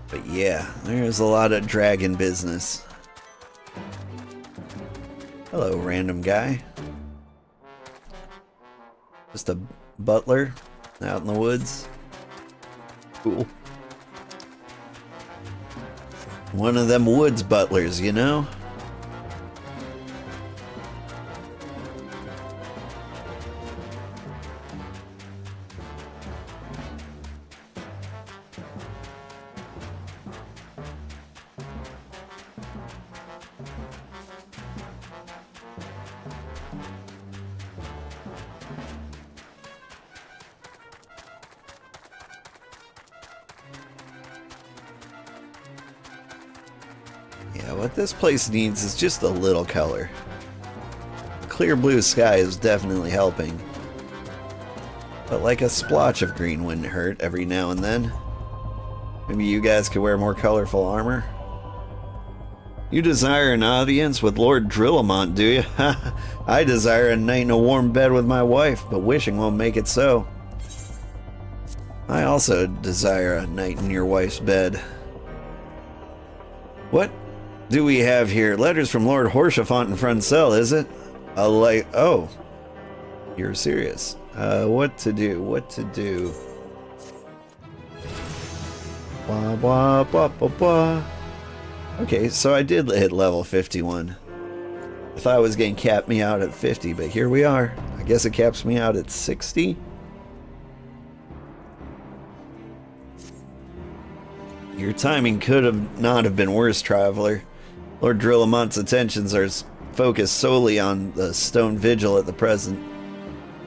But yeah, there's a lot of dragon business. Hello, random guy. Just a butler out in the woods. Cool. One of them woods butlers, you know? Yeah, what this place needs is just a little color. Clear blue sky is definitely helping. But like a splotch of green wouldn't hurt every now and then. Maybe you guys could wear more colorful armor? You desire an audience with Lord Drillamont, do you? I desire a night in a warm bed with my wife, but wishing won't make it so. I also desire a night in your wife's bed. What do we have here? Letters from Lord Horseshoe in front cell, is it? Oh, you're serious. What to do? What to do? Blah, blah, blah, blah, blah. Okay, so I did hit level 51. I thought it was going to cap me out at 50, but here we are. I guess it caps me out at 60. Your timing could have not have been worse, traveler. Lord Drillamont's attentions are focused solely on the stone vigil at the present.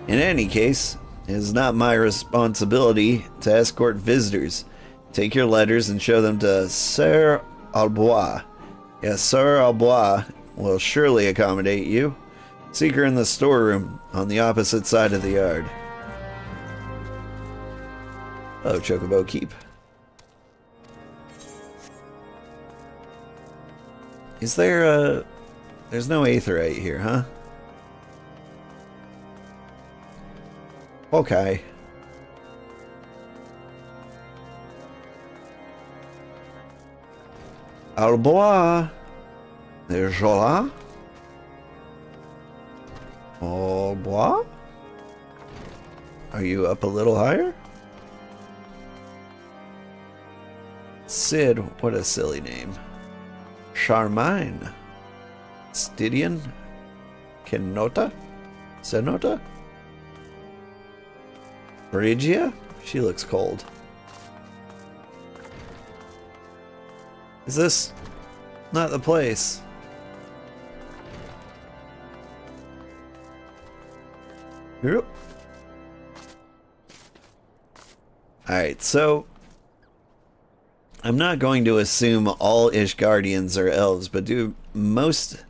In any case, it is not my responsibility to escort visitors. Take your letters and show them to Sir Albois. Yes, Sir Albois will surely accommodate you. Seek her in the storeroom on the opposite side of the yard. Oh, Chocobo Keep. Is there a... There's no aetheryte here, huh? Okay. Albois. There's Jola. Albois? Are you up a little higher? Sid, what a silly name. Charmaine. Stydian? Kenota? Senota? Phrygia? She looks cold. Is this not the place? Yep. Alright, so I'm not going to assume all Ishgardians are elves, but do most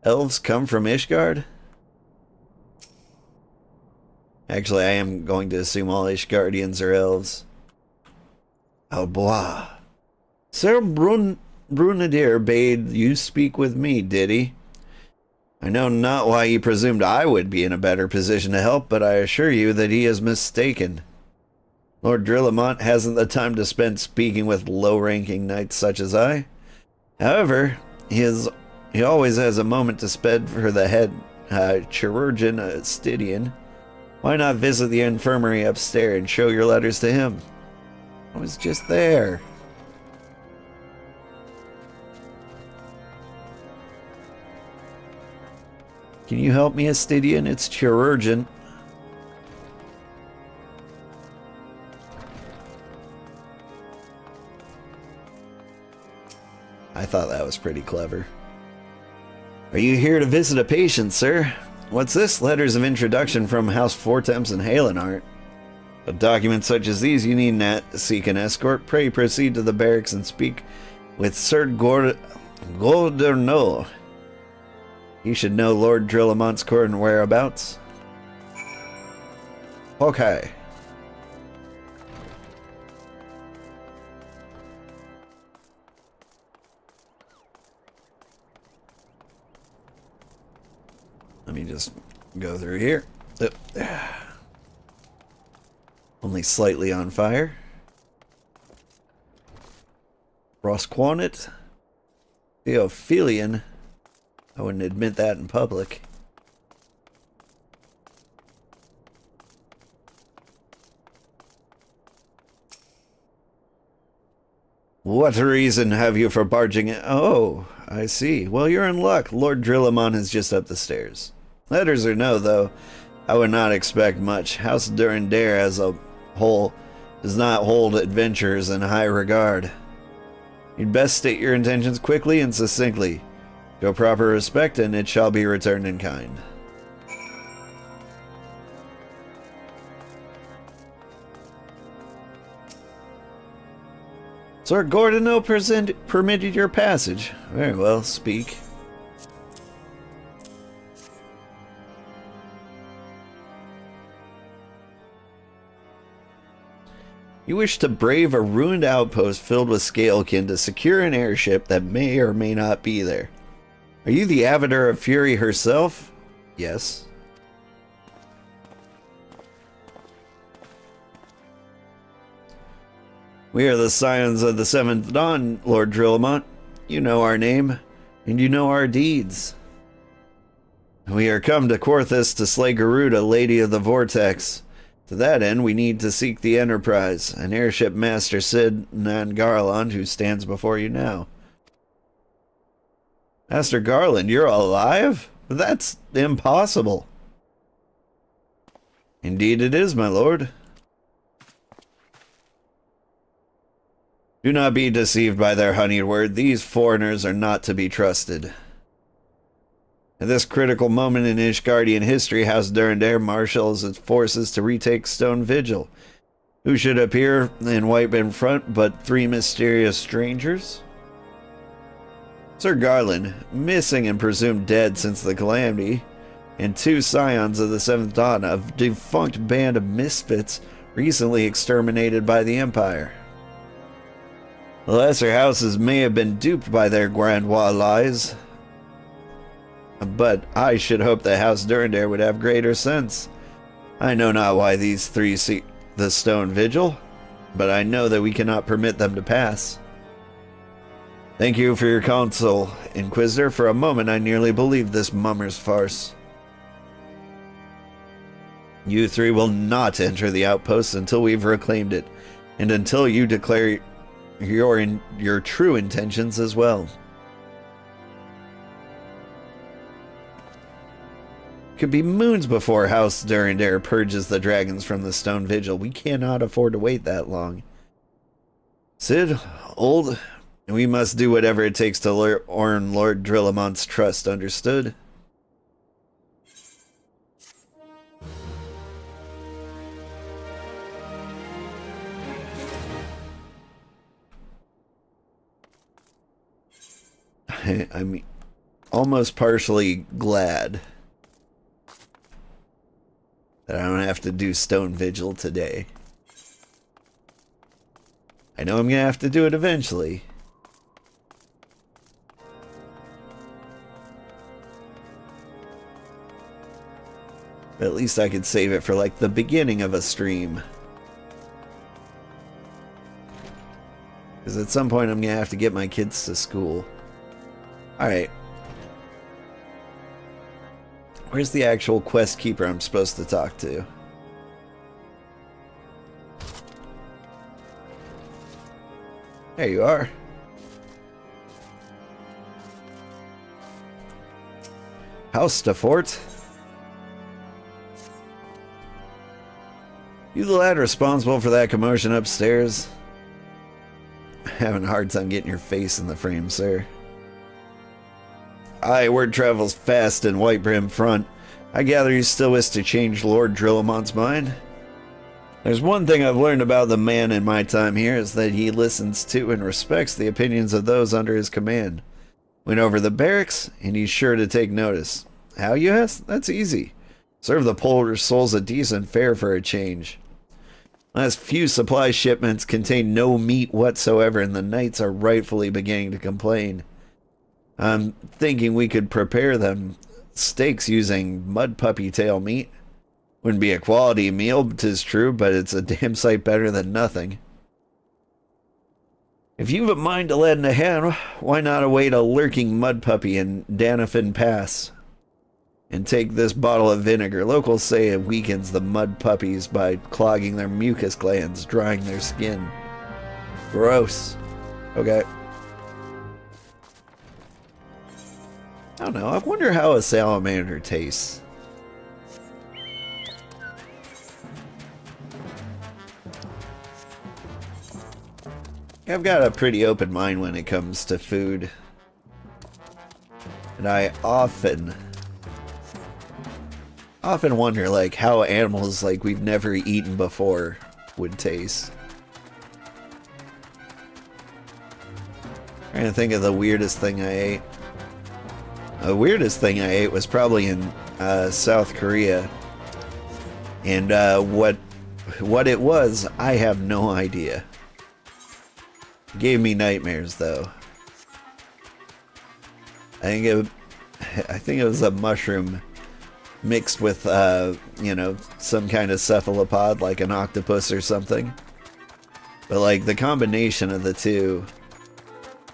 elves come from Ishgard? Actually, I am going to assume all Ishgardians are elves. Albois. Sir Brunadier bade you speak with me, did he? I know not why he presumed I would be in a better position to help, but I assure you that he is mistaken. Lord Drillamont hasn't the time to spend speaking with low-ranking knights such as I. However, he always has a moment to spend for the head chirurgeon Stydian. Why not visit the infirmary upstairs and show your letters to him? I was just there. Can you help me, Stydian? It's chirurgeon. I thought that was pretty clever. Are you here to visit a patient, sir? What's this? Letters of introduction from House Fortemps and Halenart. But documents such as these you need not seek an escort. Pray proceed to the barracks and speak with Sir Goderno. You should know Lord Drillamont's current whereabouts. Okay. Let me just go through here. Only slightly on fire. Rosquanet. Theophilian. I wouldn't admit that in public. What reason have you for barging in? Oh, I see. Well, you're in luck. Lord Drillamon is just up the stairs. Letters or no, though, I would not expect much. House Durandare as a whole does not hold adventurers in high regard. You'd best state your intentions quickly and succinctly. Show proper respect, and it shall be returned in kind. Sir Gordano permitted your passage. Very well, speak. You wish to brave a ruined outpost filled with scalekin to secure an airship that may or may not be there. Are you the Avatar of Fury herself? Yes. We are the Scions of the Seventh Dawn, Lord Drillamont. You know our name, and you know our deeds. We are come to Quarthus to slay Garuda, Lady of the Vortex. To that end, we need to seek the Enterprise, and Airship Master Sid Nan Garland, who stands before you now. Master Garland, you're alive? That's impossible. Indeed it is, my lord. Do not be deceived by their honeyed word. These foreigners are not to be trusted. At this critical moment in Ishgardian history, House Durandare marshals its forces to retake Stone Vigil. Who should appear in white in front but 3 mysterious strangers? Sir Garland, missing and presumed dead since the calamity, and 2 scions of the Seventh Dawn, a defunct band of misfits recently exterminated by the Empire. The lesser houses may have been duped by their Grandois lies, but I should hope that House Durandare would have greater sense. I know not why these 3 seek the Stone Vigil, but I know that we cannot permit them to pass. Thank you for your counsel, Inquisitor. For a moment I nearly believed this mummer's farce. You 3 will not enter the outpost until we've reclaimed it, and until you declare your true intentions as well. Could be moons before House Durandare purges the dragons from the Stone Vigil. We cannot afford to wait that long. Sid, old, we must do whatever it takes to earn Lord Drillamont's trust, understood? I'm almost partially glad that I don't have to do Stone Vigil today. I know I'm gonna have to do it eventually. But at least I could save it for like the beginning of a stream. Because at some point I'm gonna have to get my kids to school. Alright. Where's the actual quest keeper I'm supposed to talk to? There you are. House de Fort. You the lad responsible for that commotion upstairs? Having a hard time getting your face in the frame, sir. Aye, word travels fast in White Brim front. I gather you still wish to change Lord Drillamont's mind? There's one thing I've learned about the man in my time here, is that he listens to and respects the opinions of those under his command. Went over the barracks, and he's sure to take notice. How, you ask? That's easy. Serve the poor souls a decent fare for a change. Last few supply shipments contain no meat whatsoever, and the knights are rightfully beginning to complain. I'm thinking we could prepare them steaks using mud puppy tail meat. Wouldn't be a quality meal, 'tis true, but it's a damn sight better than nothing. If you've a mind to lend a hand, why not await a lurking mud puppy in Danafin Pass? And take this bottle of vinegar. Locals say it weakens the mud puppies by clogging their mucus glands, drying their skin. Gross. Okay. I don't know. I wonder how a salamander tastes. I've got a pretty open mind when it comes to food. And I often wonder like how animals like we've never eaten before would taste. Trying to think of the weirdest thing I ate. The weirdest thing I ate was probably in South Korea, and what it was, I have no idea. It gave me nightmares, though. I think it was a mushroom mixed with you know, some kind of cephalopod, like an octopus or something. But like the combination of the two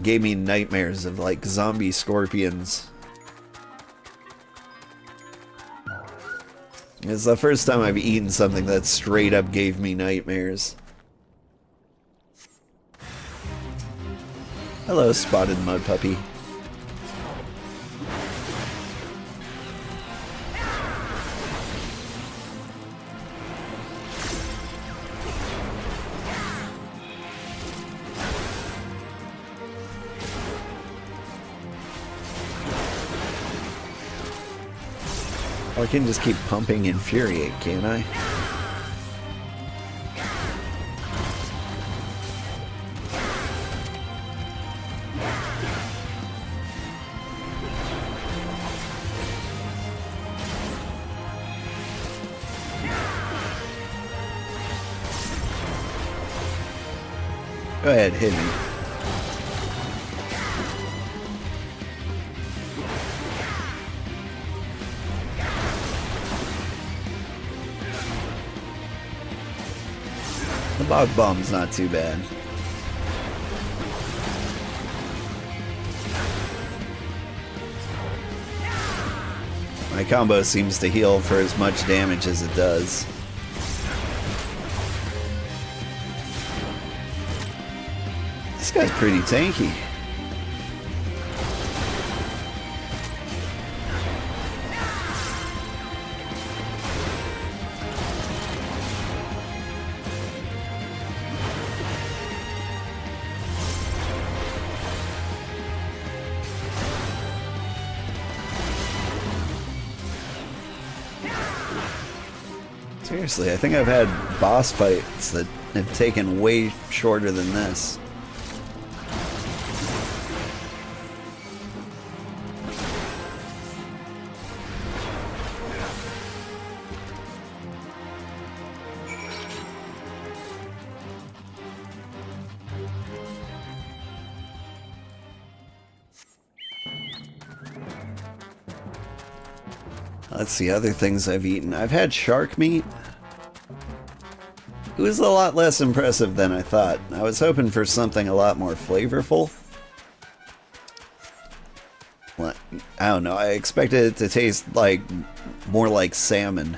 gave me nightmares of like zombie scorpions. It's the first time I've eaten something that straight up gave me nightmares. Hello, spotted mud puppy. I can just keep pumping Infuriate, can't I? Go ahead, hit me. The bog bomb's not too bad. My combo seems to heal for as much damage as it does. This guy's pretty tanky. Seriously, I think I've had boss fights that have taken way shorter than this. Let's see, other things I've eaten. I've had shark meat. It was a lot less impressive than I thought. I was hoping for something a lot more flavorful. Well, I don't know, I expected it to taste like more like salmon.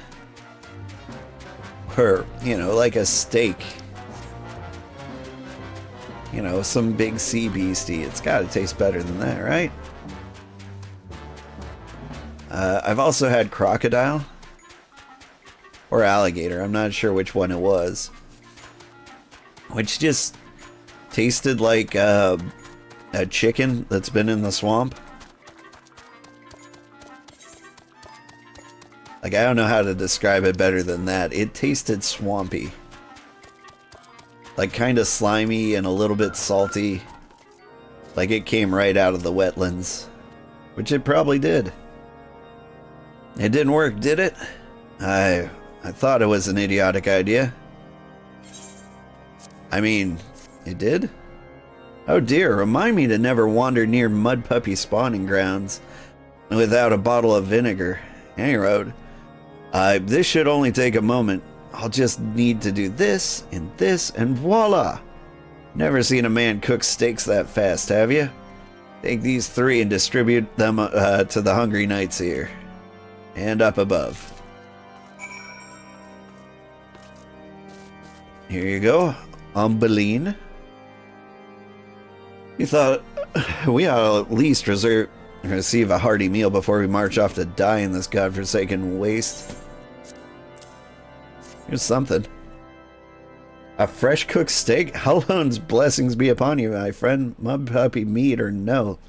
Or, you know, like a steak. You know, some big sea beastie. It's gotta taste better than that, right? I've also had crocodile. Or alligator, I'm not sure which one it was. Which just tasted like a chicken that's been in the swamp. Like, I don't know how to describe it better than that. It tasted swampy. Like, kind of slimy and a little bit salty. Like it came right out of the wetlands. Which it probably did. It didn't work, did it? I thought it was an idiotic idea. I mean, it did? Oh dear, remind me to never wander near mud puppy spawning grounds without a bottle of vinegar. Any road. This should only take a moment. I'll just need to do this, and voila! Never seen a man cook steaks that fast, have you? Take these 3 and distribute them to the hungry knights here. And up above. Here you go, Umbeline. You thought we ought to at least receive a hearty meal before we march off to die in this godforsaken waste. Here's something. A fresh cooked steak? Hellhound's blessings be upon you, my friend. Mud puppy meat or no.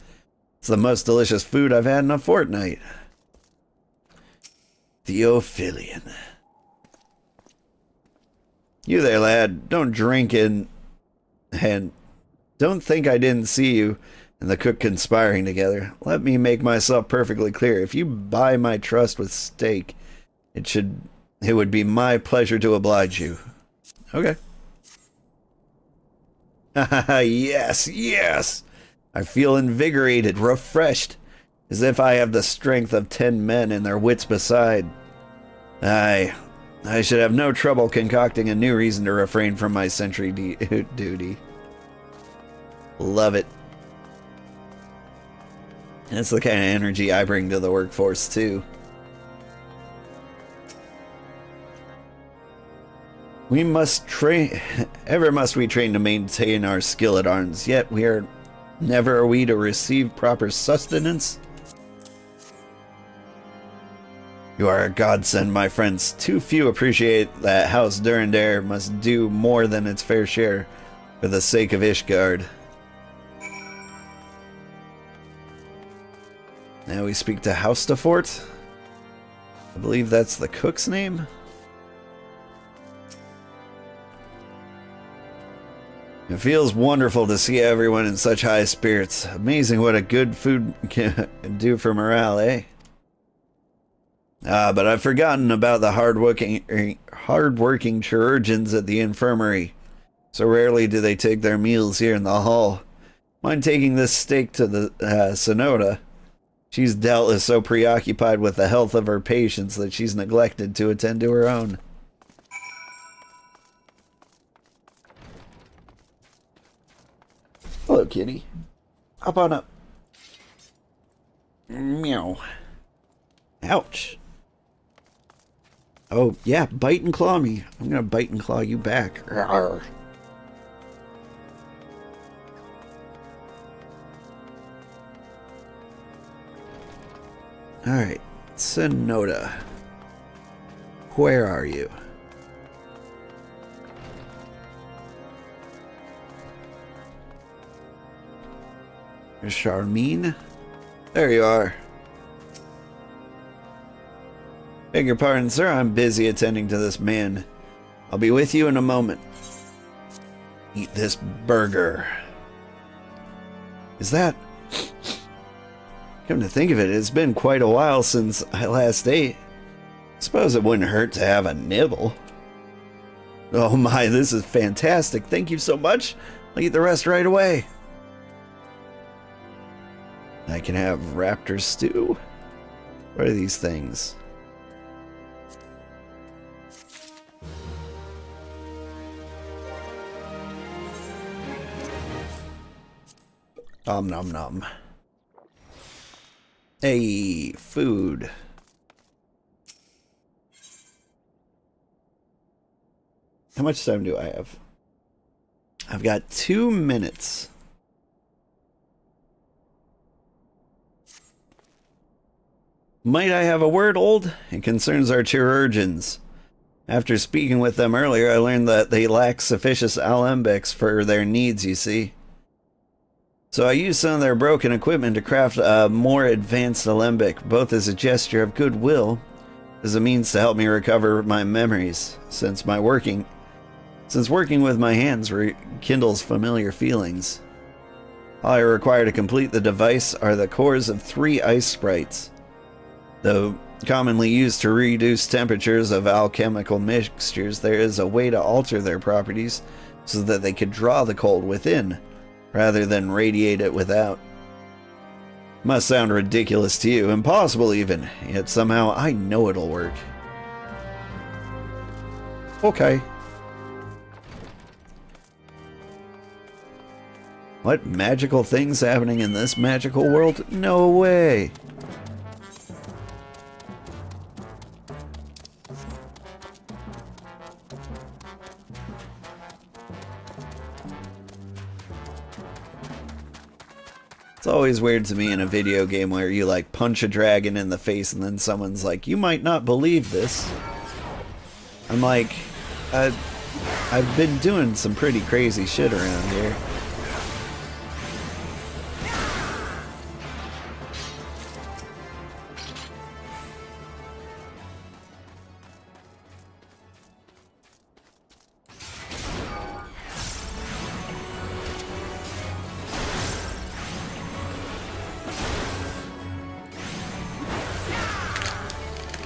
It's the most delicious food I've had in a fortnight. Theophilian. You there, lad. Don't drink and don't think I didn't see you and the cook conspiring together. Let me make myself perfectly clear. If you buy my trust with steak, it would be my pleasure to oblige you. Okay. Yes, yes. I feel invigorated, refreshed, as if I have the strength of 10 men and their wits beside. I should have no trouble concocting a new reason to refrain from my sentry duty. Love it. That's the kind of energy I bring to the workforce, too. We must train, ever must we train to maintain our skill at arms, yet never are we to receive proper sustenance. You are a godsend, my friends. Too few appreciate that House Durandare must do more than its fair share for the sake of Ishgard. Now we speak to House de Fort. I believe that's the cook's name. It feels wonderful to see everyone in such high spirits. Amazing what a good food can do for morale, eh? But I've forgotten about the hard-working chirurgeons at the infirmary. So rarely do they take their meals here in the hall. Mind taking this steak to the Sonoda? She's doubtless so preoccupied with the health of her patients that she's neglected to attend to her own. Hello, kitty. Hop on up. Meow. Ouch. Oh, yeah, bite and claw me. I'm gonna bite and claw you back. Rawr. Alright, Sonoda. Where are you? Charmine? There you are. Beg your pardon, sir. I'm busy attending to this man. I'll be with you in a moment. Eat this burger. Is that... Come to think of it, it's been quite a while since I last ate. Suppose it wouldn't hurt to have a nibble. Oh my, this is fantastic. Thank you so much. I'll eat the rest right away. I can have raptor stew. What are these things? Nom nom nom. Hey, food. How much time do I have? I've got 2 minutes. Might I have a word, old? It concerns our chirurgeons. After speaking with them earlier, I learned that they lack sufficient alembics for their needs, you see. So I used some of their broken equipment to craft a more advanced alembic, both as a gesture of goodwill, as a means to help me recover my memories, since working with my hands rekindles familiar feelings. All I require to complete the device are the cores of 3 ice sprites. Though commonly used to reduce temperatures of alchemical mixtures, there is a way to alter their properties so that they could draw the cold within, rather than radiate it without. Must sound ridiculous to you, impossible even, yet somehow I know it'll work. Okay. What magical things happening in this magical world? No way! It's always weird to me in a video game where you like punch a dragon in the face and then someone's like, you might not believe this. I'm like, I've been doing some pretty crazy shit around here.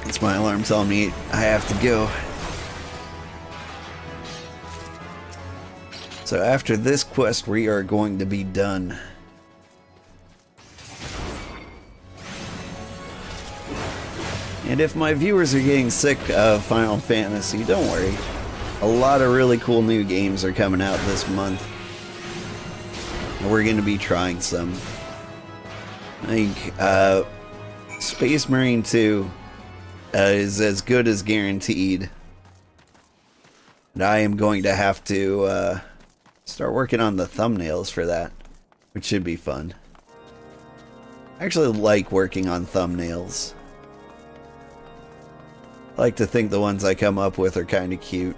It's my alarm telling me I have to go. So after this quest, we are going to be done. And if my viewers are getting sick of Final Fantasy, don't worry. A lot of really cool new games are coming out this month. And we're going to be trying some. I think Space Marine 2 is as good as guaranteed. And I am going to have to start working on the thumbnails for that, which should be fun. I actually like working on thumbnails. I like to think the ones I come up with are kind of cute.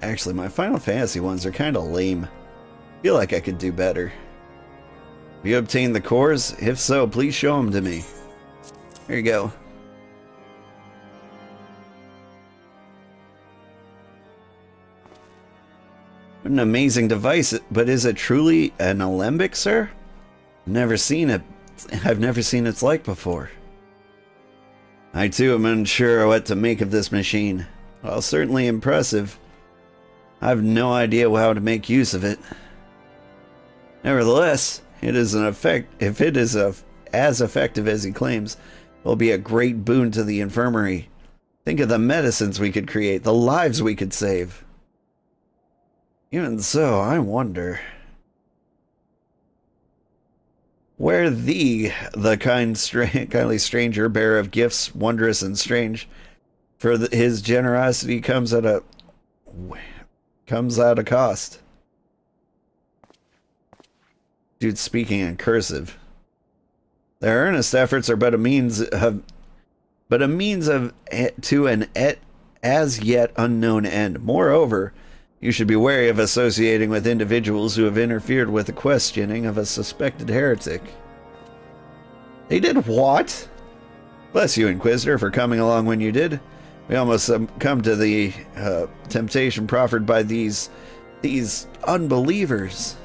Actually, my Final Fantasy ones are kind of lame. I feel like I could do better. Have you obtained the cores? If so, please show them to me. Here you go. What an amazing device, but is it truly an alembic, sir? Never seen it. I've never seen its like before. I too am unsure what to make of this machine. While certainly impressive, I have no idea how to make use of it. Nevertheless, it is an effect. If it is as effective as he claims, it will be a great boon to the infirmary. Think of the medicines we could create, the lives we could save. Even so, I wonder where the kindly stranger, bearer of gifts wondrous and strange, for his generosity comes at a cost. Dude, speaking in cursive. Their earnest efforts are but a means to an as yet unknown end. Moreover, you should be wary of associating with individuals who have interfered with the questioning of a suspected heretic. They did what? Bless you, Inquisitor, for coming along when you did. We almost come to the temptation proffered by these unbelievers.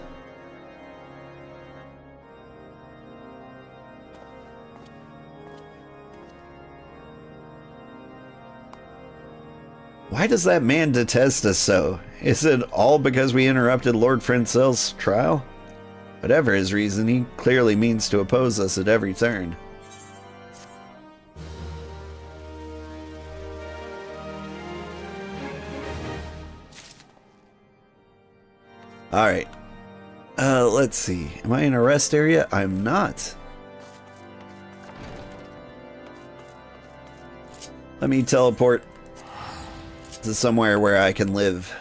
Why does that man detest us so? Is it all because we interrupted Lord Francel's trial? Whatever his reason, he clearly means to oppose us at every turn. Alright. Let's see. Am I in a rest area? I'm not. Let me teleport to somewhere where I can live.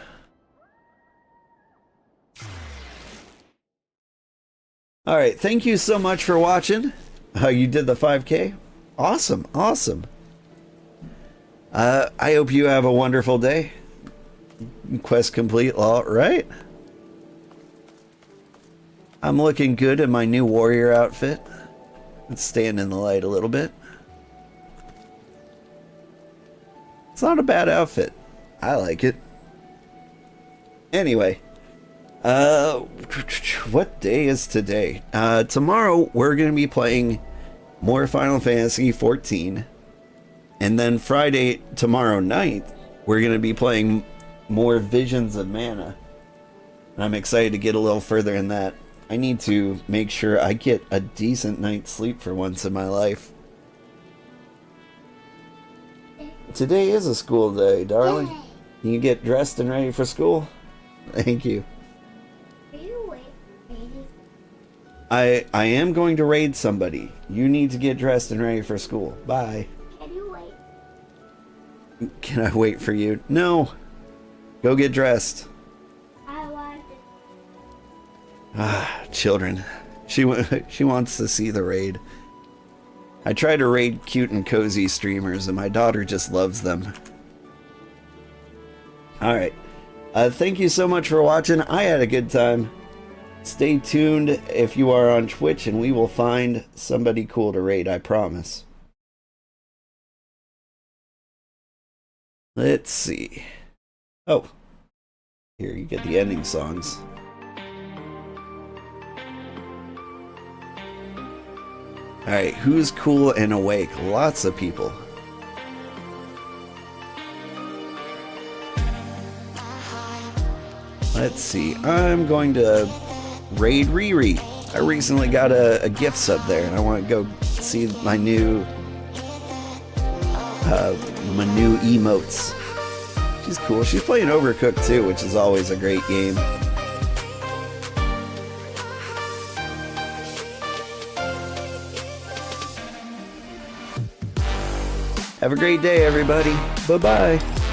Alright, thank you so much for watching. You did the 5K? Awesome, awesome. I hope you have a wonderful day. Quest complete, all right. I'm looking good in my new warrior outfit. Let's stand in the light a little bit. It's not a bad outfit. I like it. Anyway, what day is today? Tomorrow we're going to be playing more Final Fantasy 14. And then Friday, tomorrow night, we're going to be playing more Visions of Mana. And I'm excited to get a little further in that. I need to make sure I get a decent night's sleep for once in my life. Today is a school day, darling. Can you get dressed and ready for school? Thank you. Are you waiting? I am going to raid somebody. You need to get dressed and ready for school. Bye. Can you wait? Can I wait for you? No. Go get dressed. I want to. Ah, children. She wants to see the raid. I try to raid cute and cozy streamers, and my daughter just loves them. Alright. Thank you so much for watching. I had a good time. Stay tuned if you are on Twitch, and we will find somebody cool to raid, I promise. Let's see. Oh. Here, you get the ending songs. Alright, who's cool and awake? Lots of people. Let's see. I'm going to raid Riri. I recently got a gift sub there, and I want to go see my new emotes. She's cool. She's playing Overcooked too, which is always a great game. Have a great day, everybody. Bye-bye.